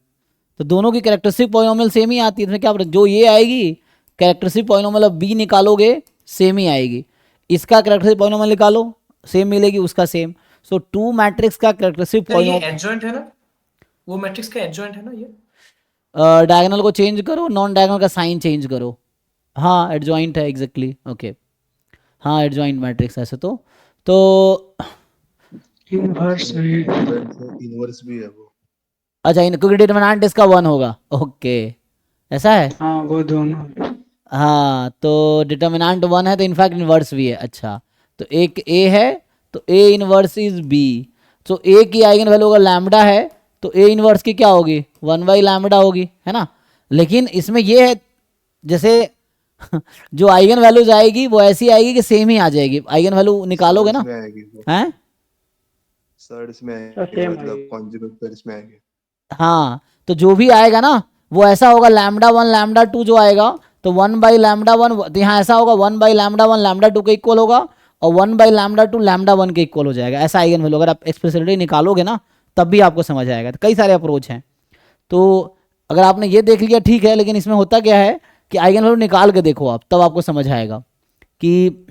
तो दोनों की कैरेक्टरिस्टिक पॉलिनोमियल सेम ही आती है, इसमें क्या जो ये आएगी कैरेक्टरिस्टिक पॉलिनोमियल ऑफ बी निकालोगे सेम ही आएगी, इसका कैरेक्टरिस्टिक पॉलिनोमियल निकालो सेम मिलेगी, उसका सेम। सो टू मैट्रिक्स का कैरेक्टरिस्टिक सर ये पॉलिनोमियल, एडजॉइंट है ना, वो मैट्रिक्स का एडजॉइंट है ना ये। डायगोनल को चेंज करो, नॉन डायगोनल का साइन चेंज करो, हाँ एडजॉइंट है एग्जैक्टली, ओके हाँ एडजॉइंट मैट्रिक्स ऐसे तो इनवर्स भी इनवर्स भी है वो। अच्छा क्योंकि डिटरमिनेंट इसका 1 होगा, ओके ऐसा है। हाँ वो दोनों। हाँ तो डिटर्मिनेंट 1 है तो इनफैक्ट इनवर्स भी है। अच्छा तो एक ए है तो ए इनवर्स इज बी, तो ए की आइगन वैल्यू अगर लैम्डा है तो ए इनवर्स की क्या होगी 1/λ होगी, है ना। लेकिन इसमें ये है जैसे जो आइगन वैल्यूज आएगी वो ऐसी आएगी कि सेम ही आ जाएगी, आइगन वैल्यू निकालोगे ना, हैं सर इसमें सर सेम मतलब कॉन्जुगेट सर इसमें आएंगे। हाँ तो जो भी आएगा ना वो ऐसा होगा लैम्डा 1 लैम्डा 2 जो आएगा तो 1/λ1, तो यहाँ ऐसा होगा 1/λ1 लैम्डा 2 के इक्वल होगा और 1/λ2 लैम्डा 1 के इक्वल हो जाएगा, ऐसा आइगन वैल्यू अगर आप एक्सप्रेसिवली निकालोगे ना तब भी आपको समझ आएगा। तो कई सारे अप्रोच हैं, तो अगर आपने ये देख लिया ठीक है, लेकिन इसमें होता क्या है कि आइगन वैल्यू निकाल के देखो आप, तब आपको समझ आएगा कि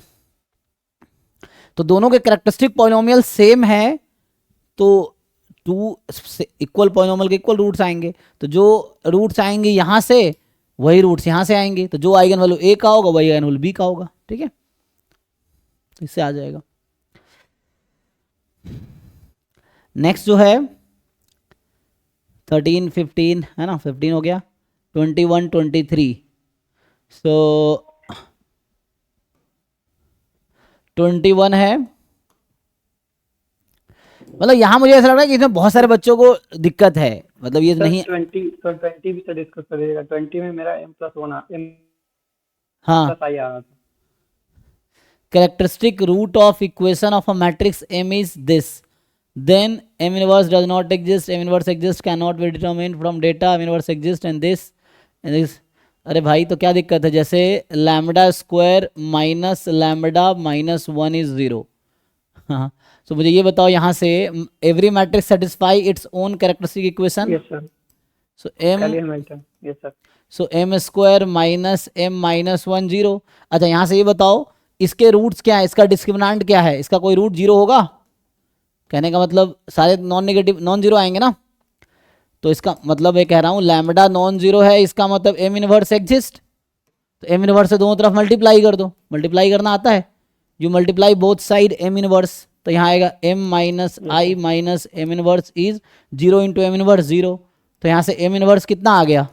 तो दोनों के कैरेक्टरिस्टिक पॉलिनोमियल सेम है तो टू इक्वल पॉलिनोमियल के इक्वल रूट्स आएंगे, तो जो रूट्स आएंगे यहाँ से वही रूट्स यहाँ से आएंगे, तो जो आइगन वैल्यू ए का होगा वही आइगन वैल्यू बी का होगा, ठीक है, तो इससे आ जाएगा। नेक्स्ट जो है 13 15 है ना, 15 हो गया, 21 23, सो 21 है, मतलब यहाँ मुझे ऐसा लग रहा है कि इसमें बहुत सारे बच्चों को दिक्कत है, मतलब ये नहीं 20 भी सर डिस्कस करिएगा। 20 में मेरा m+1 हाँ m+i आ रहा था। characteristic root of equation of a matrix M is this, then M inverse does not exist, M inverse exists cannot be determined from data, M inverse exists and this and this। अरे भाई तो क्या दिक्कत है, जैसे lambda square minus lambda minus 1 is 0, हाँ तो मुझे ये बताओ यहाँ से every matrix satisfy its own characteristic equation. Yes sir. So M yes sir. So M square minus M minus 1 0। अच्छा यहाँ से ये बताओ इसके रूट्स क्या है, इसका डिस्क्रिमिनेंट क्या है, इसका कोई रूट 0 होगा, कहने का मतलब सारे नॉन नेगेटिव नॉन जीरो आएंगे ना, तो इसका मतलब मैं कह रहा हूँ लैम्डा नॉन जीरो है, इसका मतलब एम इनवर्स एग्जिस्ट, तो एम इनवर्स से दोनों तरफ मल्टीप्लाई कर दो, मल्टीप्लाई करना आता है, you multiply both side M inverse, तो यहाँ आएगा m minus I minus M inverse is 0 into M inverse 0, तो यहाँ से एम इनवर्स कितना आ गया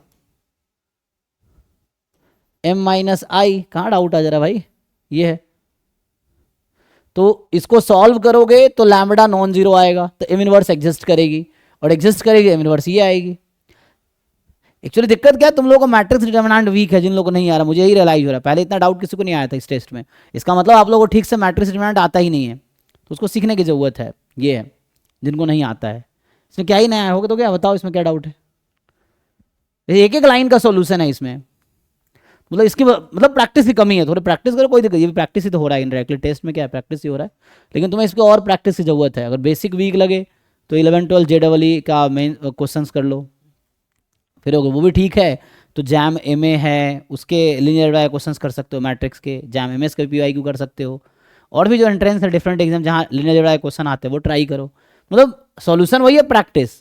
m माइनस आई, कहाँ डाउट आ जा रहा भाई, ये है, तो इसको सॉल्व करोगे तो लैम्डा नॉन जीरो आएगा, तो एम इनवर्स एग्जिस्ट करेगी और एग्जिस्ट करेगी एम इनवर्स ये आएगी। एक्चुअली दिक्कत क्या है, तुम लोगों को मैट्रिक्स डिटरमिनेंट वीक है, जिन लोगों को नहीं आ रहा, मुझे यही रियलाइज हो रहा है, पहले इतना डाउट किसी को नहीं आया था इस टेस्ट में, इसका मतलब आप लोगों को ठीक से मैट्रिक्स डिटरमिनेंट आता ही नहीं है, तो उसको सीखने की ज़रूरत है, ये है जिनको नहीं आता है। इसमें क्या ही नया होगा तो क्या बताओ, इसमें क्या डाउट है, एक एक लाइन का सॉल्यूशन है इसमें, मतलब इसकी मतलब प्रैक्टिस की कमी है, थोड़ी प्रैक्टिस करो, कोई दिक्कत, ये भी प्रैक्टिस ही तो हो रहा है इनडायरेक्टली, टेस्ट में क्या है प्रैक्टिस ही हो रहा है, लेकिन तुम्हें इसको और प्रैक्टिस की ज़रूरत है। अगर बेसिक वीक लगे तो 11 12 JEE का मेन क्वेश्चंस कर लो, फिर होगा वो भी ठीक है, तो जैम MA है उसके लीनियर वाले क्वेश्चंस कर सकते हो, मैट्रिक्स के जैम MS के PYQ कर सकते हो, और भी जो एंट्रेंस है डिफरेंट एग्जाम जहाँ लीनियर वाले क्वेश्चन आते हैं वो ट्राई करो, मतलब सॉल्यूशन वही है प्रैक्टिस,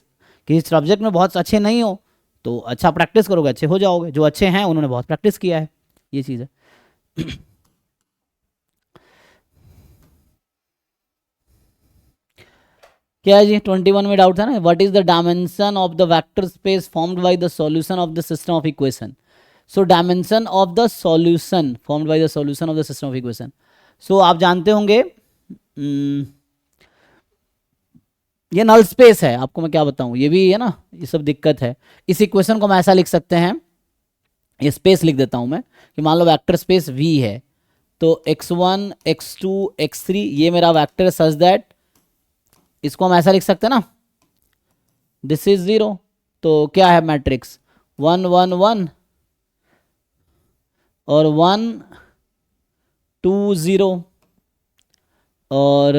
किसी सब्जेक्ट में बहुत अच्छे नहीं हो तो अच्छा प्रैक्टिस करोगे अच्छे हो जाओगे, जो अच्छे हैं उन्होंने बहुत प्रैक्टिस किया है, ये चीज़ है। क्या है जी 21 में डाउट था ना, what is the dimension of the vector space formed by the solution of the system of equation. So dimension of the solution formed by the solution of the system of equation. So आप जानते होंगे ये नल स्पेस है, आपको मैं क्या बताऊं, ये भी है ना, ये सब दिक्कत है। इस इक्वेशन को हम ऐसा लिख सकते हैं, ये स्पेस लिख देता हूं मैं कि मान लो वेक्टर स्पेस V है, तो x1 x2 x3 ये मेरा वेक्टर सच दैट इसको हम ऐसा लिख सकते हैं ना, दिस इज 0। तो क्या है मैट्रिक्स 1 1 1 और 1 2 0 और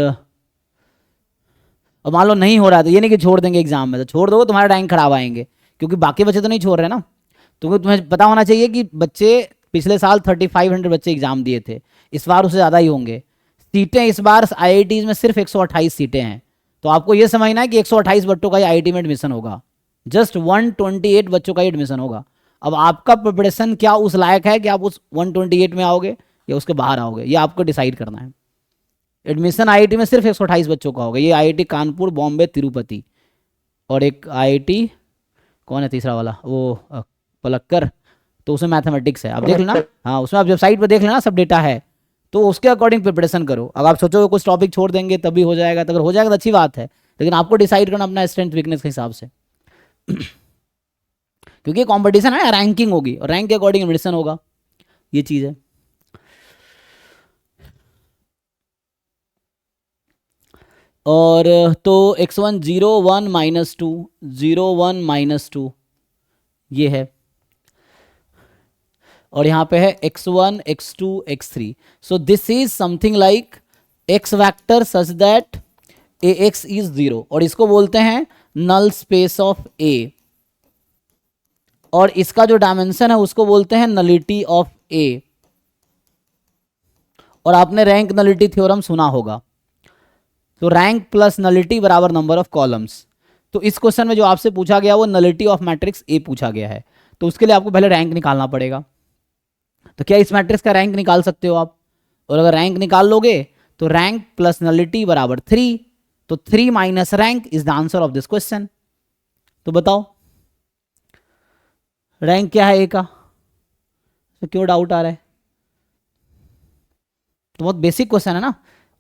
मान लो नहीं हो रहा है तो ये नहीं कि छोड़ देंगे एग्जाम में, तो छोड़ दोगे तुम्हारा रैंक खराब आएंगे, क्योंकि बाकी बच्चे तो नहीं छोड़ रहे ना। तो तुम्हें पता होना चाहिए कि बच्चे पिछले साल 3500 बच्चे एग्जाम दिए थे, इस बार उससे ज़्यादा ही होंगे। सीटें इस बार IITs में सिर्फ 128 सीटें हैं, तो आपको ये समझना है कि 128 बच्चों का ये IIT में एडमिशन होगा, जस्ट 128 बच्चों का ही एडमिशन होगा। अब आपका प्रिपरेशन क्या उस लायक है कि आप उस 128 में आओगे या उसके बाहर आओगे, ये आपको डिसाइड करना है। एडमिशन IIT में सिर्फ 128 बच्चों का होगा, ये IIT कानपुर, बॉम्बे, तिरुपति, और एक IIT कौन है तीसरा वाला, वो पलक्कर, तो उसमें मैथमेटिक्स है, आप देख लेना। हाँ उसमें आप जब साइट पर देख लेना सब डेटा है, तो उसके अकॉर्डिंग प्रिपरेशन करो। अब आप सोचोगे कुछ टॉपिक छोड़ देंगे तभी हो जाएगा, तो अगर हो जाएगा तो अच्छी बात है, लेकिन आपको डिसाइड करना अपना स्ट्रेंथ वीकनेस के हिसाब से क्योंकि कंपटीशन है, रैंकिंग होगी और रैंक के अकॉर्डिंग एडमिशन होगा, ये चीज़ है। और तो x1 0 1 -2 0 1 -2 ये है, और यहाँ पे है x1 x2 x3। So this is something like x vector such that ax is 0, और इसको बोलते हैं नल स्पेस ऑफ A, और इसका जो डायमेंशन है उसको बोलते हैं नलिटी ऑफ A। और आपने रैंक नलिटी थ्योरम सुना होगा, तो रैंक प्लस नलिटी बराबर नंबर ऑफ कॉलम्स। तो इस क्वेश्चन में जो आपसे पूछा गया वो नलिटी ऑफ मैट्रिक्स A पूछा गया है, तो उसके लिए आपको पहले रैंक निकालना पड़ेगा। तो क्या इस मैट्रिक्स का रैंक निकाल सकते हो आप, और अगर रैंक निकाल लोगे तो रैंक प्लस नलिटी बराबर 3, तो 3 minus rank is the answer of this question. तो बताओ रैंक क्या है A का, तो क्यों डाउट आ रहा है, तो बहुत बेसिक क्वेश्चन है ना।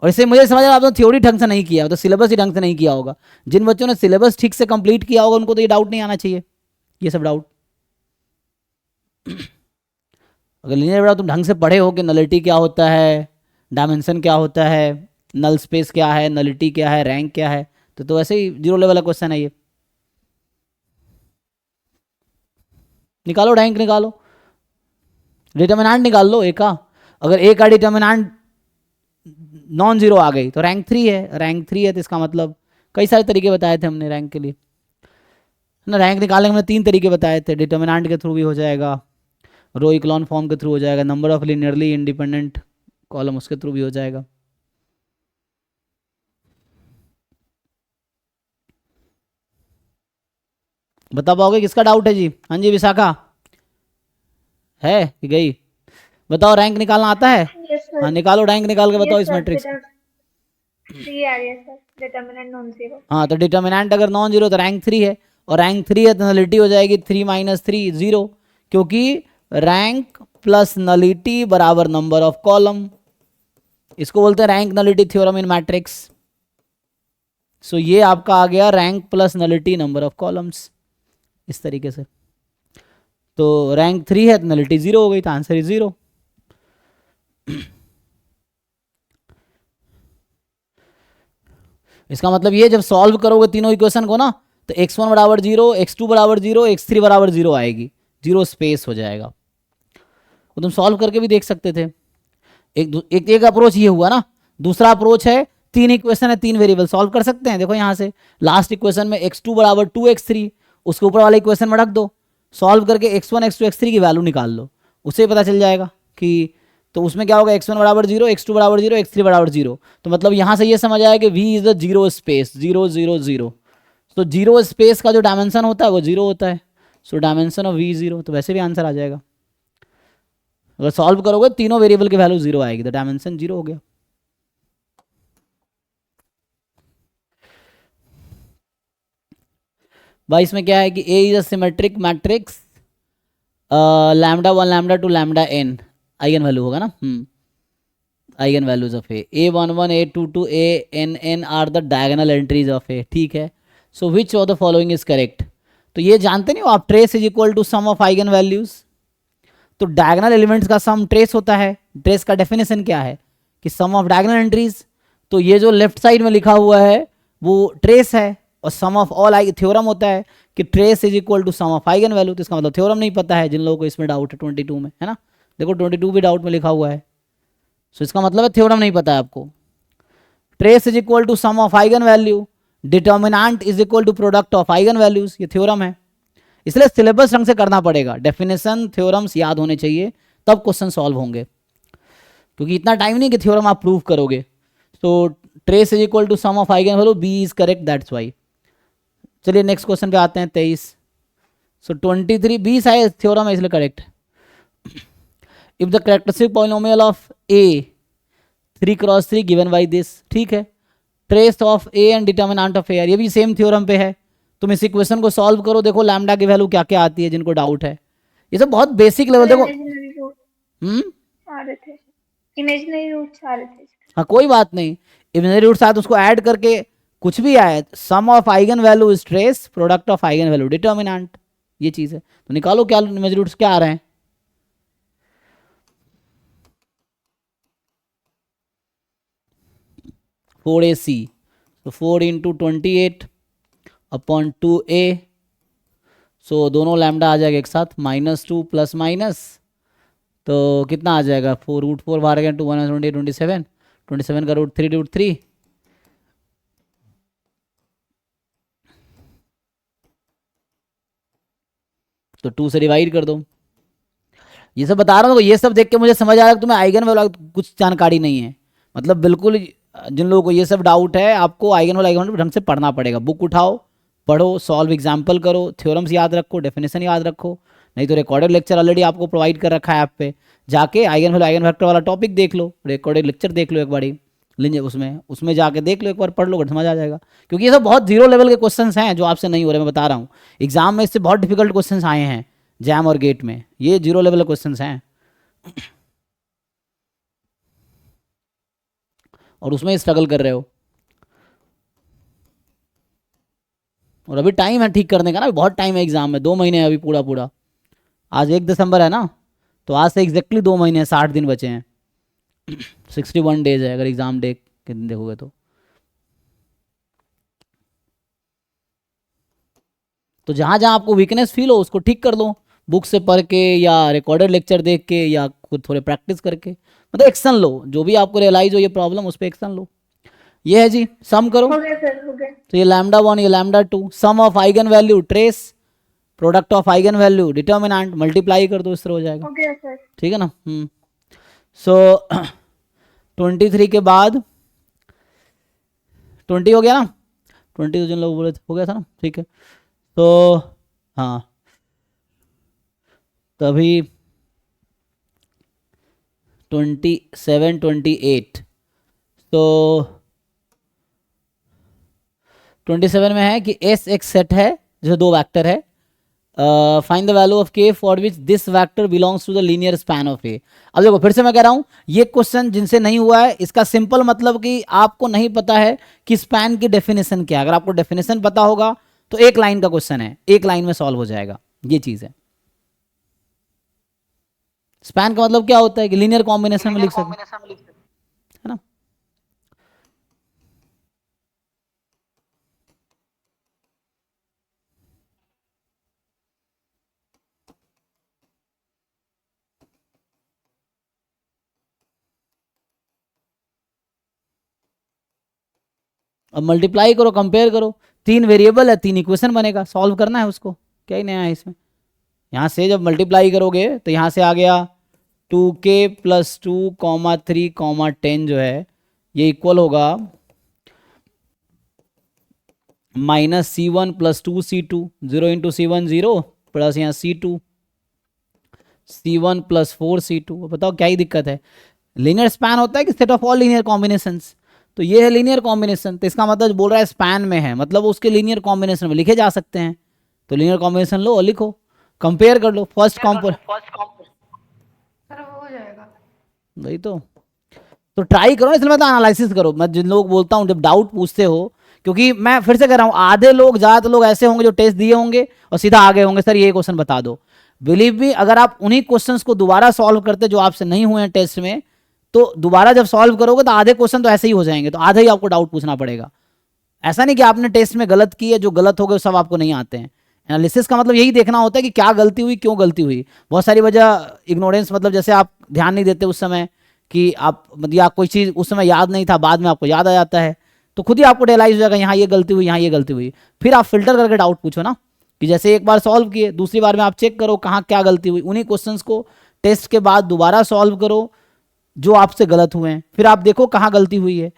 और इसे मुझे समझ रहा, आपने थ्योरी ढंग से नहीं किया, तो सिलेबस ही ढंग से नहीं किया होगा। जिन बच्चों ने सिलेबस ठीक से कंप्लीट किया होगा उनको तो ये डाउट नहीं आना चाहिए, ये सब डाउट। अगर लीनियर बेटा तुम ढंग से पढ़े हो कि नलिटी क्या होता है, डायमेंशन क्या होता है, नल स्पेस क्या है, नलिटी क्या है, रैंक क्या है, तो वैसे ही 0 लेवल का क्वेश्चन है ये। निकालो रैंक, निकालो डिटर्मिनेंट निकाल लो A का। अगर A का डिटर्मिनेंट नॉन जीरो आ गई तो रैंक 3 है, रैंक 3 है तो इसका मतलब कई सारे तरीके बताए थे हमने रैंक के लिए ना। रैंक निकालने के हमने 3 तरीके बताए थे, डिटर्मिनेंट के थ्रू भी हो जाएगा, रो इक्लॉन फॉर्म के थ्रू हो जाएगा, number of linearly independent column उसके थ्रू भी हो जाएगा। बता पाओगे किसका डाउट है जी? हाँ जी विशाखा है कि गई? बताओ रैंक निकालना आता है? Yes sir. हाँ निकालो रैंक, निकाल के बताओ यस इस सर, मैट्रिक्स। 3 आ गया सर, डिटर्मिनेंट नॉन जीरो। हाँ तो डिटर्मिनेंट अगर नॉन जीरो तो रैंक 3 है, और रैंक 3 है तो नलिटी हो जाएगी 3 माइनस 3 0, क्योंकि रैंक प्लस नलिटी बराबर नंबर ऑफ कॉलम। इसको बोलते हैं rank nullity theorem in matrix. So ये आपका आ गया rank plus nullity number of columns, इस तरीके से। तो रैंक 3 है तो नलिटी 0 हो गई, तो आंसर इज 0। इसका मतलब ये जब सॉल्व करोगे तीनों इक्वेशन को ना, तो x1 बराबर 0, x2 बराबर 0, x3 बराबर 0 आएगी, 0 स्पेस हो जाएगा। वो तुम सॉल्व करके भी देख सकते थे। एक अप्रोच ये हुआ ना। दूसरा अप्रोच है 3 इक्वेशन है, 3 वेरिएबल सॉल्व कर सकते हैं। देखो यहाँ से लास्ट इक्वेशन में x2 बराबर 2x3, उसके ऊपर वाले इक्वेशन में रख दो, सॉल्व करके x1 x2 x3 की वैल्यू निकाल लो, उससे पता चल जाएगा कि तो उसमें क्या होगा, x1 बराबर 0, x2 बराबर 0, x3 बराबर 0। तो मतलब यहाँ से ये समझ आया कि v इज द 0 स्पेस, 0 0 0। तो 0 स्पेस का जो डायमेंशन होता है वो 0 होता है। सो डायमेंशन ऑफ v 0, तो वैसे भी आंसर आ जाएगा। अगर सॉल्व करोगे तीनों वेरिएबल की वैल्यू 0 आएगी, तो डायमेंशन 0 हो गया। भाई इसमें क्या है कि A is a symmetric matrix, lambda 1 lambda 2 lambda n eigen value होगा ना। Eigen values of A11 A22 ANN are the diagonal entries of A, ठीक है। So which of the following is correct. तो ये जानते नहीं हो आप, trace is equal to sum of eigen values. तो डायगोनल एलिमेंट्स का सम ट्रेस होता है। ट्रेस का डेफिनेशन क्या है कि सम ऑफ डायगोनल एंट्रीज। तो ये जो लेफ्ट साइड में लिखा हुआ है वो ट्रेस है, और सम ऑफ ऑल थ्योरम होता है कि trace is equal to sum of eigen value. तो इसका मतलब थ्योरम नहीं पता है जिन लोगों को इसमें डाउट है 22 में, है ना। देखो 22 भी डाउट में लिखा हुआ है, सो इसका मतलब है थ्योरम नहीं पता है आपको। Trace is equal to sum of eigen value, determinant is equal to product of eigen values, ये थ्योरम है। इसलिए सिलेबस ढंग से करना पड़ेगा, डेफिनेशन थ्योरम्स याद होने चाहिए, तब क्वेश्चन सॉल्व होंगे, क्योंकि इतना टाइम नहीं कि थ्योरम आप प्रूव करोगे। तो trace is equal to sum of eigen value, B is correct, that's why. चलिए नेक्स्ट क्वेश्चन पे आते हैं 23। सो 23 20 है, थ्योरम है इसलिए correct. If the characteristic polynomial of A 3 cross 3 given by this, ठीक है। Trace of A and determinant of A, ये भी सेम थ्योरम पे है। तुम इस इक्वेशन को सॉल्व करो, देखो लैम्डा की वैल्यू क्या क्या आती है जिनको डाउट है। ये सब बहुत बेसिक लेवल, देखो इमेजिनरी रूट हम्म आ रहे थे, इमेजिनरी रूट्स आ रहे थे। हाँ कोई बात नहीं, इमेजिनरी रूट साथ उसको ऐड करके कुछ भी आए, sum of eigen value is trace, product of eigen value determinant, ये चीज है। तो निकालो क्या इमेजिनरी रूट्स क्या आ रहे हैं। फोर ए सी, तो 4 इंटू 28 अपॉन 2a, सो दोनों लैम्डा आ जाएगा एक साथ, -2 प्लस माइनस, तो कितना आ जाएगा 4 √4 बाहर गया, 2 1 20 27, 27 का √3 तो 2 से डिवाइड कर दो। ये सब बता रहा हूँ, ये सब देख के मुझे समझ आ रहा है कि तुम्हें आइगन वैल्यू कुछ जानकारी नहीं है, मतलब बिल्कुल। जिन लोगों को ये सब डाउट है, आपको आइगन वैल्यू ढंग से पढ़ना पड़ेगा। बुक उठाओ, पढ़ो, सॉल्व एग्जाम्पल करो, थ्योरम्स याद रखो, डेफिनेशन याद रखो, नहीं तो रिकॉर्डेड लेक्चर ऑलरेडी आपको प्रोवाइड कर रखा है ऐप पे, जाके आइगन वैल्यू आइगन वेक्टर वाला टॉपिक देख लो, रिकॉर्डेड लेक्चर देख लो एक बारी, उसमें जाके देख लो एक बार, पढ़ लो, समझ आ जाएगा। क्योंकि ये सब बहुत जीरो लेवल के क्वेश्चंस हैं जो आपसे नहीं हो रहे, मैं बता रहा हूँ। एग्जाम में इससे बहुत डिफिकल्ट क्वेश्चंस आए हैं जैम और गेट में, ये जीरो लेवल के क्वेश्चंस हैं और उसमें स्ट्रगल कर रहे हो। और अभी टाइम है ठीक करने का ना, बहुत टाइम है एग्जाम में, 2 महीने है अभी पूरा पूरा। आज 1 दिसंबर है ना, तो आज से एग्जैक्टली 2 महीने 60 दिन बचे हैं 61 डेज है अगर एग्जाम डे के दिन देखोगे तो जहाँ जहाँ आपको वीकनेस फील हो उसको ठीक कर लो, बुक से पढ़ के या रिकॉर्डेड लेक्चर देख के या खुद थोड़े प्रैक्टिस करके, मतलब एक्शन लो, जो भी आपको रियलाइज हो ये प्रॉब्लम, उस पर एक्शन लो। ये है जी, सम करो। हो गया सर, हो गया। तो ये लैम्डा 1 ये lambda 2, sum of eigen value trace, product of eigen value determinant, multiply कर दो, इस तरह हो जाएगा, हो गया सर। ठीक है ना। सो 23 के बाद 20 हो गया ना, 20 तो जिन लोग बोले हो गया था ना, ठीक है। तो हाँ तभी 27 28, तो 27 में है कि एस एक सेट है जो 2 वेक्टर है, find the value of k for which this vector belongs to the linear span of A. अब देखो फिर से मैं कह रहा हूं, ये क्वेश्चन जिनसे नहीं हुआ है, इसका सिंपल मतलब कि आपको नहीं पता है कि स्पैन की डेफिनेशन क्या है। अगर आपको डेफिनेशन पता होगा तो एक लाइन का क्वेश्चन है, एक लाइन में सॉल्व हो जाएगा, ये चीज है। स्पैन का मतलब क्या होता है कि लीनियर कॉम्बिनेशन में लिख सकते, है ना। अब मल्टीप्लाई करो, कंपेयर करो, 3 वेरिएबल है, 3 इक्वेशन बनेगा, सॉल्व करना है उसको, क्या ही नया है इसमें। यहाँ से जब मल्टीप्लाई करोगे तो यहाँ से आ गया 2k + 2, 3, 10 जो है ये इक्वल होगा -c1 + 2c2, 0 × c1 0 प्लस यहाँ c2 C1 प्लस 4C2। बताओ क्या ही दिक्कत है? लीनियर स्पैन होता है कि set of all linear combinations? तो ये है लीनियर कॉम्बिनेशन, तो इसका मतलब बोल रहा है स्पैन में है, मतलब उसके लीनियर कॉम्बिनेशन में लिखे जा सकते हैं। तो लीनियर कॉम्बिनेशन लो और लिखो, कंपेयर कर लो फर्स्ट कॉम्पोनेंट। सर वो हो जाएगा। वही तो ट्राई करो, इसलिए मतलब एनालिसिस करो। मैं जिन लोग बोलता हूँ जब डाउट पूछते हो, क्योंकि मैं फिर से कह रहा हूँ, आधे लोग ज़्यादातर लोग ऐसे होंगे जो टेस्ट दिए होंगे और सीधा आगे होंगे, सर ये क्वेश्चन बता दो। बिलीव मी, अगर आप उन्हीं क्वेश्चंस को दोबारा सॉल्व करते जो आपसे नहीं हुए हैं टेस्ट में, तो दोबारा जब सॉल्व करोगे तो आधे क्वेश्चन तो ऐसे ही हो जाएंगे, तो आधे ही आपको डाउट पूछना पड़ेगा। ऐसा नहीं कि आपने टेस्ट में गलत की है, जो गलत हो गए सब आपको नहीं आते हैं। एनालिसिस का मतलब यही देखना होता है कि क्या गलती हुई, क्यों गलती हुई। बहुत सारी वजह इग्नोरेंस, मतलब जैसे आप ध्यान नहीं देते उस समय कि आप मतलब या कोई चीज़ उस समय याद नहीं था, बाद में आपको याद आ जाता है, तो खुद ही आपको रियलाइज हो जाएगा यहाँ ये गलती हुई, यहाँ ये गलती हुई। फिर आप फिल्टर करके डाउट पूछो ना, कि जैसे एक बार सॉल्व किए, दूसरी बार में आप चेक करो कहाँ क्या गलती हुई, उन्हीं क्वेश्चंस को टेस्ट के बाद दोबारा सॉल्व करो जो आपसे गलत हुए हैं, फिर आप देखो कहाँ गलती हुई है,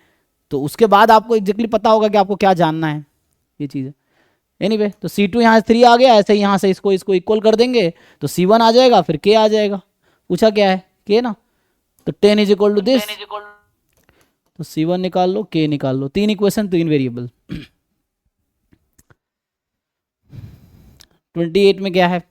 तो उसके बाद आपको एग्जैक्टली पता होगा कि आपको क्या जानना है। ये चीज़ है। एनीवे, तो C2 यहाँ से 3 आ गया, ऐसे ही यहाँ से इसको इक्वल कर देंगे तो C1 आ जाएगा, फिर K आ जाएगा। पूछा क्या है? K ना, तो 10 इज इक्वल टू दिस, तो C1 निकाल लो, K निकाल लो। 3 इक्वेशन 3 वेरिएबल। 28 में क्या है?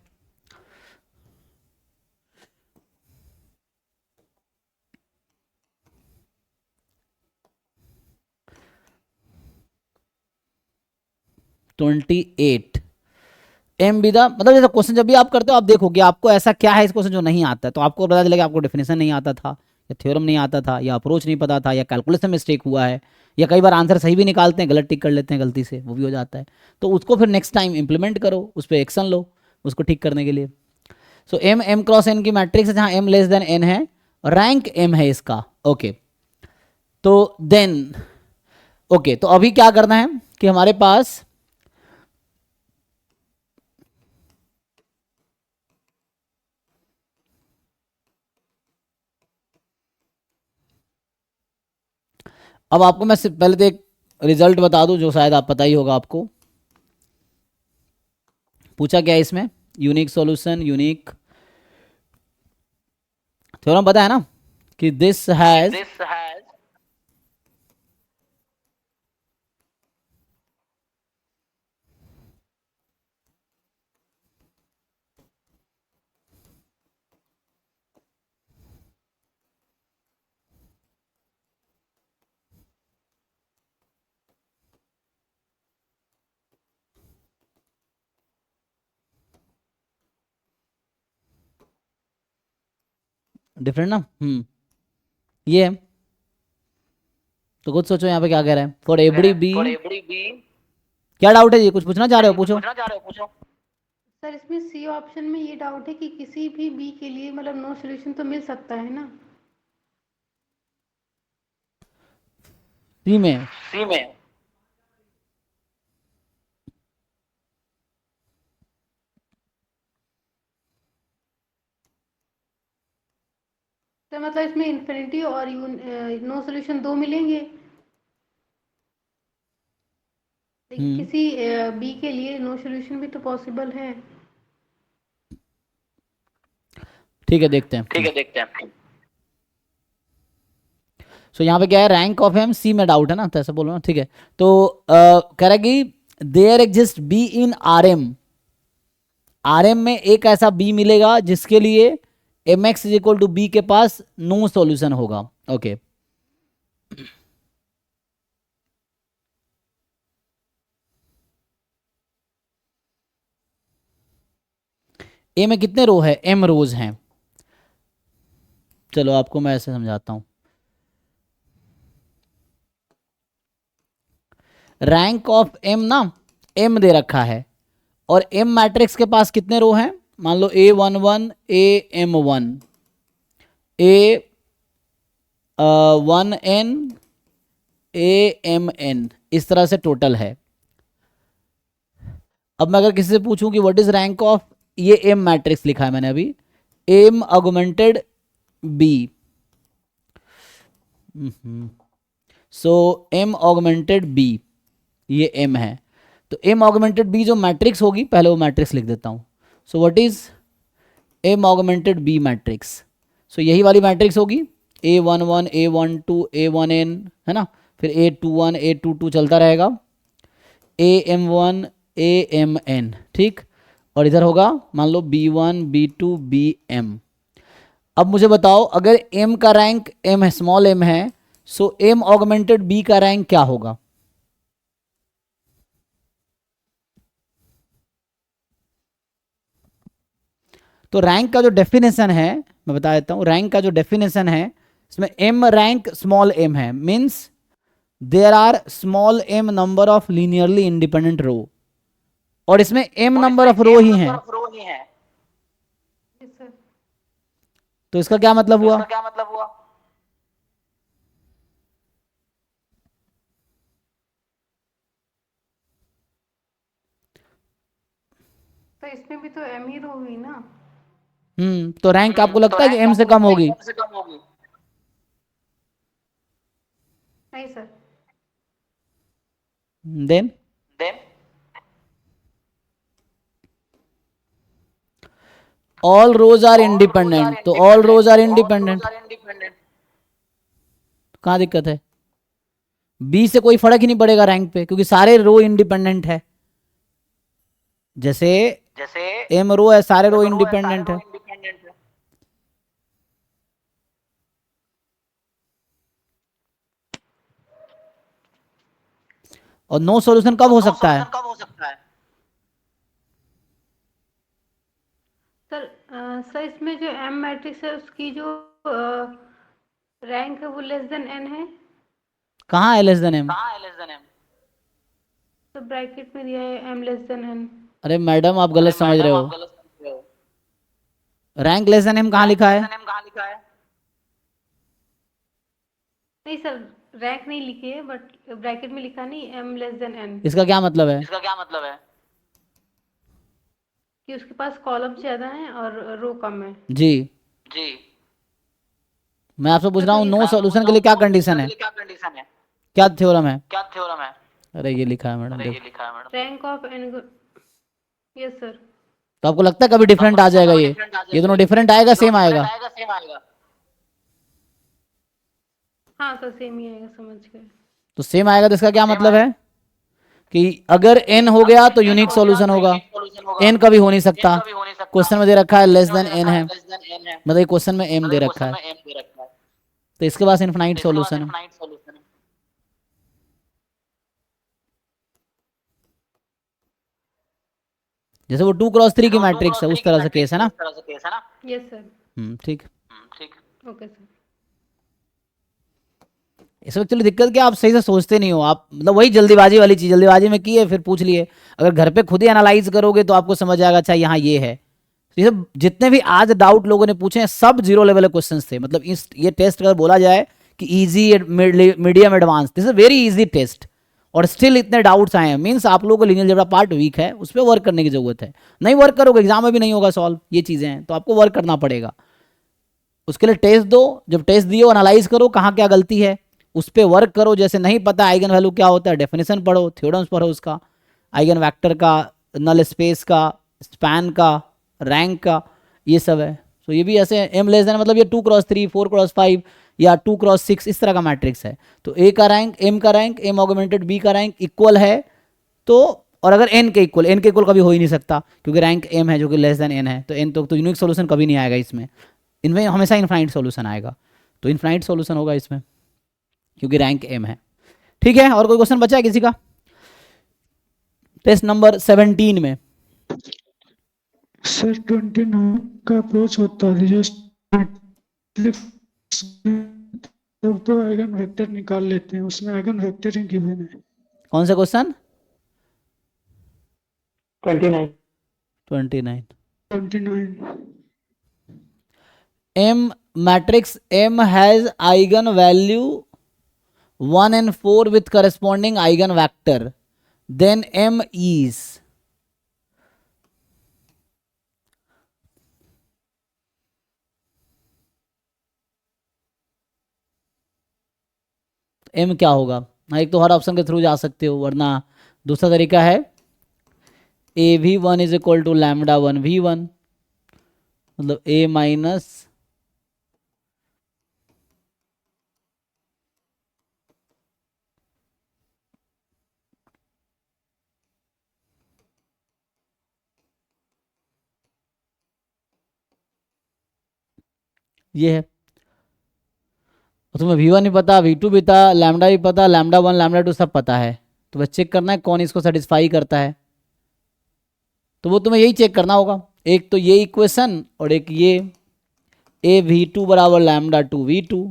एम विदा, मतलब जैसा क्वेश्चन जब भी आप करते हो आप देखो कि आपको ऐसा क्या है इस क्वेश्चन जो नहीं आता है, तो आपको पता चलेगा आपको डेफिनेशन नहीं आता था, या थ्योरम नहीं आता था, या अप्रोच नहीं पता था, या कैलकुलेशन मिस्टेक हुआ है, या कई बार आंसर सही भी निकालते हैं गलत टिक कर लेते हैं गलती से, वो भी हो जाता है। तो उसको फिर नेक्स्ट टाइम इंप्लीमेंट करो, उस पर एक्शन लो उसको ठीक करने के लिए। सो एम क्रॉस एन की मैट्रिक्स है जहाँ एम लेस देन एन है, रैंक एम है इसका। ओके, तो देन ओके, तो अभी क्या करना है कि हमारे पास अब आपको मैं पहले तो एक रिजल्ट बता दूं जो शायद आप पता ही होगा आपको। पूछा क्या है इसमें? यूनिक सॉल्यूशन, यूनिक थ्योरम पता है ना कि दिस हैज डिफरेंट ना, ये है। तो कुछ सोचो यहाँ पे क्या कह रहा है। फॉर एवरी बी, क्या डाउट है जी? कुछ पूछना चाह रहे हो? पूछो। सर इसमें सी ऑप्शन में ये डाउट है कि किसी भी बी के लिए मतलब नो सॉल्यूशन तो मिल सकता है ना? सी में तो मतलब इसमें इन्फिनिटी और नो सॉल्यूशन दो मिलेंगे, लेकिन किसी बी के लिए नो सॉल्यूशन भी तो पॉसिबल है। ठीक है, देखते हैं। सो यहाँ पे क्या है? रैंक ऑफ एम, सी में डाउट है ना, तो ऐसा बोलो ना, ठीक है। तो कह रहा है कि there exist B in R M में एक ऐसा बी मिलेगा जिसके लिए M X is equal to B के पास नो सॉल्यूशन होगा। ओके, ए में कितने रो है? एम रोज हैं। चलो आपको मैं ऐसे समझाता हूं। रैंक ऑफ एम ना, एम दे रखा है, और एम मैट्रिक्स के पास कितने रो हैं? मान लो A11, AM1, A1n, AMN, इस तरह से टोटल है। अब मैं अगर किसी से पूछूं कि व्हाट इज रैंक ऑफ, ये एम मैट्रिक्स लिखा है मैंने अभी, M augmented B, so M augmented B, ये एम है। तो एम ऑगमेंटेड बी जो मैट्रिक्स होगी, पहले वो मैट्रिक्स लिख देता हूं। So what is M augmented B matrix. So यही वाली मैट्रिक्स होगी A11 A12 A1n, है ना, फिर A21 A22 चलता रहेगा, AM1 AMN, ठीक। और इधर होगा मान लो B1 B2 BM। अब मुझे बताओ अगर M का रैंक M है, स्मॉल m है, सो M ऑगमेंटेड B का रैंक क्या होगा? तो रैंक का जो डेफिनेशन है मैं बता देता हूं, रैंक का जो डेफिनेशन है इसमें M रैंक स्मॉल m है, means there are small m number of linearly independent row, और इसमें m नंबर ऑफ रो ही हैं। Yes, sir. तो इसका क्या मतलब हुआ? तो इसमें भी तो एम ही रो हुई ना। तो रैंक आपको लगता है कि m से कम होगी? नहीं सर। Then all rows are independent, तो ऑल रोज आर इंडिपेंडेंट, कहाँ दिक्कत है? बी से कोई फर्क ही नहीं पड़ेगा रैंक पे, क्योंकि सारे रो इंडिपेंडेंट है। जैसे एम रो है, सारे रो इंडिपेंडेंट है। और नो सॉल्यूशन कब हो सकता है? सर सर इसमें जो एम मैट्रिक्स है उसकी जो रैंक है वो लेस देन एन है। कहाँ है लेस देन एम? तो ब्रैकेट में दिया है एम लेस देन एन। अरे मैडम आप गलत समझ रहे हो, रैंक लेस देन एम कहाँ लिखा है? नहीं सर, रैंक नहीं लिखी है, बट ब्रैकेट में लिखा नहीं एम लेस देन एन, इसका क्या मतलब है? कि उसके पास कॉलम ज्यादा है और रो कम है। जी मैं आपसे पूछ रहा हूँ नो सॉल्यूशन के लिए क्या कंडीशन है, क्या थ्योरम है? अरे ये लिखा है मैडम, देखो। Rank of N. Yes sir. तो आपको लगता है कभी डिफरेंट आ जाएगा? ये दोनों डिफरेंट आएगा, सेम आएगा? हाँ सर सेम ही आएगा, समझ गए। तो सेम आएगा तो इसका क्या मतलब है कि अगर n हो गया तो यूनिक सॉल्यूशन होगा। n कभी हो नहीं सकता, क्वेश्चन में दे रखा है लेस देन n है, मतलब क्वेश्चन में m दे रखा है, तो इसके पास इनफाइनाइट सॉल्यूशन है। जैसे वो 2x3 की मैट्रिक्स है, उस तरह से केस है ना? Yes sir. ठीक। Okay sir. इसमें एक्चुअली दिक्कत क्या, आप सही से सोचते नहीं हो, आप मतलब वही जल्दीबाजी वाली चीज, जल्दीबाजी में की है फिर पूछ लिए। अगर घर पे खुद ही एनालाइज करोगे तो आपको समझ आएगा अच्छा यहाँ ये है। तो ये सब जितने भी आज डाउट लोगों ने पूछे हैं सब 0 लेवल के क्वेश्चंस थे। मतलब इस ये टेस्ट अगर बोला जाए कि easy medium advance, this is very easy test, और स्टिल इतने डाउट्स आए हैं, मीन्स आप लोगों को लीनियर अलजेब्रा पार्ट वीक है, उस पर वर्क करने की जरूरत है। नहीं वर्क करोगे एग्जाम में भी नहीं होगा सॉल्व, ये चीजें हैं, तो आपको वर्क करना पड़ेगा। उसके लिए टेस्ट दो, जब टेस्ट दियो एनालाइज करो कहाँ क्या गलती है, उस पर वर्क करो। जैसे नहीं पता आइगन वैल्यू क्या होता है, डेफिनेशन पढ़ो, थ्योरम्स पढ़ो उसका, आइगन वेक्टर का, नल स्पेस का, स्पैन का, रैंक का, ये सब है। तो ये भी ऐसे m लेस देन मतलब ये 2x3 4x5 या 2x6 इस तरह का मैट्रिक्स है। तो a का रैंक m का रैंक m ऑगमेंटेड b का रैंक इक्वल है, तो और अगर n के इक्वल कभी हो ही नहीं सकता, क्योंकि रैंक m है जो कि लेस देन n है, तो n तो यूनिक सॉल्यूशन कभी नहीं आएगा इसमें, इनमें हमेशा इनफाइनाइट सॉल्यूशन आएगा। तो इनफाइनाइट सॉल्यूशन होगा इसमें क्योंकि रैंक m है। ठीक है, और कोई क्वेश्चन बचा है किसी का? टेस्ट नंबर 17 में सर 29 का अप्रोच होता है जस्ट तब तो आइगन वेक्टर निकाल लेते हैं, उसमें आइगन वेक्टर ही गिवन है। कौन सा question? 29 m matrix m has eigen value 1 and 4 with corresponding eigen vector, then m is m क्या होगा? एक तो हर ऑप्शन के थ्रू जा सकते हो, वरना दूसरा तरीका है AV1 is equal to λ1 V1, मतलब ए माइनस ये है। और तुम्हें V1 भी पता, V2 भी पता, लैम्डा भी पता, लैम्डा 1 लैम्डा 2 सब पता है। तो बस चेक करना है कौन इसको सेटिस्फाई करता है। तो वो तुम्हें यही चेक करना होगा, एक तो ये इक्वेशन और एक ये ए V2 बराबर लैम्डा 2 V2।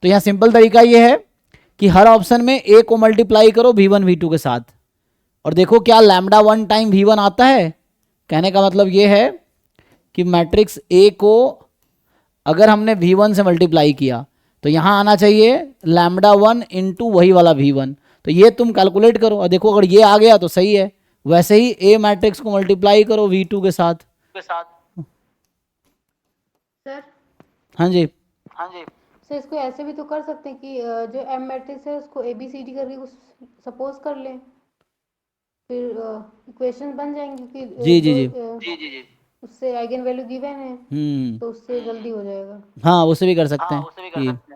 तो यहाँ सिंपल तरीका ये है कि हर ऑप्शन में ए को मल्टीप्लाई करो V1 V2 के साथ और देखो क्या लैम्डा 1 टाइम V1 आता है। कहने का मतलब ये है कि मैट्रिक्स ए को अगर हमने V1 से मल्टीप्लाई किया तो यहाँ आना चाहिए लैम्डा 1 इंटू वही वाला V1। तो ये तुम कैलकुलेट करो और देखो अगर ये आ गया तो सही है। वैसे ही ए मैट्रिक्स को मल्टीप्लाई करो V2 के साथ। सर हाँ जी, सर इसको ऐसे भी तो कर सकते हैं कि जो एम मैट्रिक्स है उसको ए बी सी डी करके सपोज कर लें, फिर इक्वेशन बन जाएंगी क्योंकि जी जी जी उससे आइगन वैल्यू गिवन है तो उससे जल्दी हो जाएगा। हाँ उससे भी कर सकते हैं कि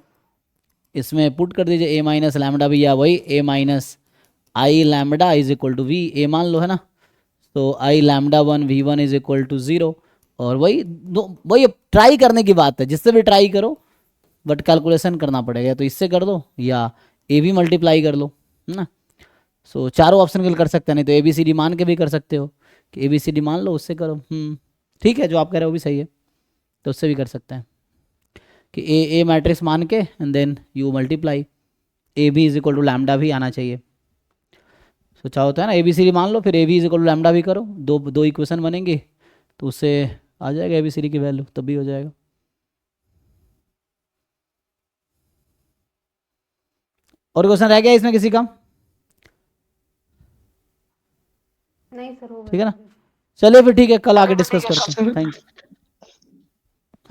इसमें पुट कर दीजिए ए माइनस लैम्डा भी, या वही A minus I lambda is equal to V, A मान लो है ना। तो I lambda 1 V1 is equal to 0। और वही ट्राई करने की बात है, जिससे भी ट्राई करो बट कैलकुलेशन करना पड़ेगा। तो इससे कर दो या ए भी मल्टीप्लाई कर लो, है ना। सो चारों ऑप्शन के लिए कर सकते हैं, नहीं तो ए बी सी डी मान के भी कर सकते हो कि ए बी सी डी मान लो उससे करो। ठीक है, जो आप कह रहे हो वो भी सही है, तो उससे भी कर सकते हैं कि ए मैट्रिक्स मान के and then you multiply A B is equal to lambda भी आना चाहिए। सो क्या होता है ना, ए बी सी डी मान लो फिर A B is equal to lambda भी करो, दो इक्वेशन बनेंगे तो उससे आ जाएगा ए बी सी डी की वैल्यू, तब भी हो जाएगा। और क्वेश्चन रह गया इसमें किसी का? नहीं सर हो ठीक है ना, गया। चलिए फिर ठीक है, कल आगे डिस्कस करते हैं। Thank you.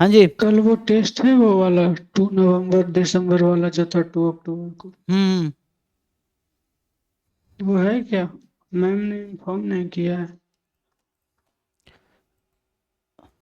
हाँ जी। कल वो टेस्ट है वो वाला 2 नवंबर दिसंबर वाला जो था 2 अक्टूबर को, हम्म वो है क्या? मैम ने इन्फॉर्म नहीं किया है।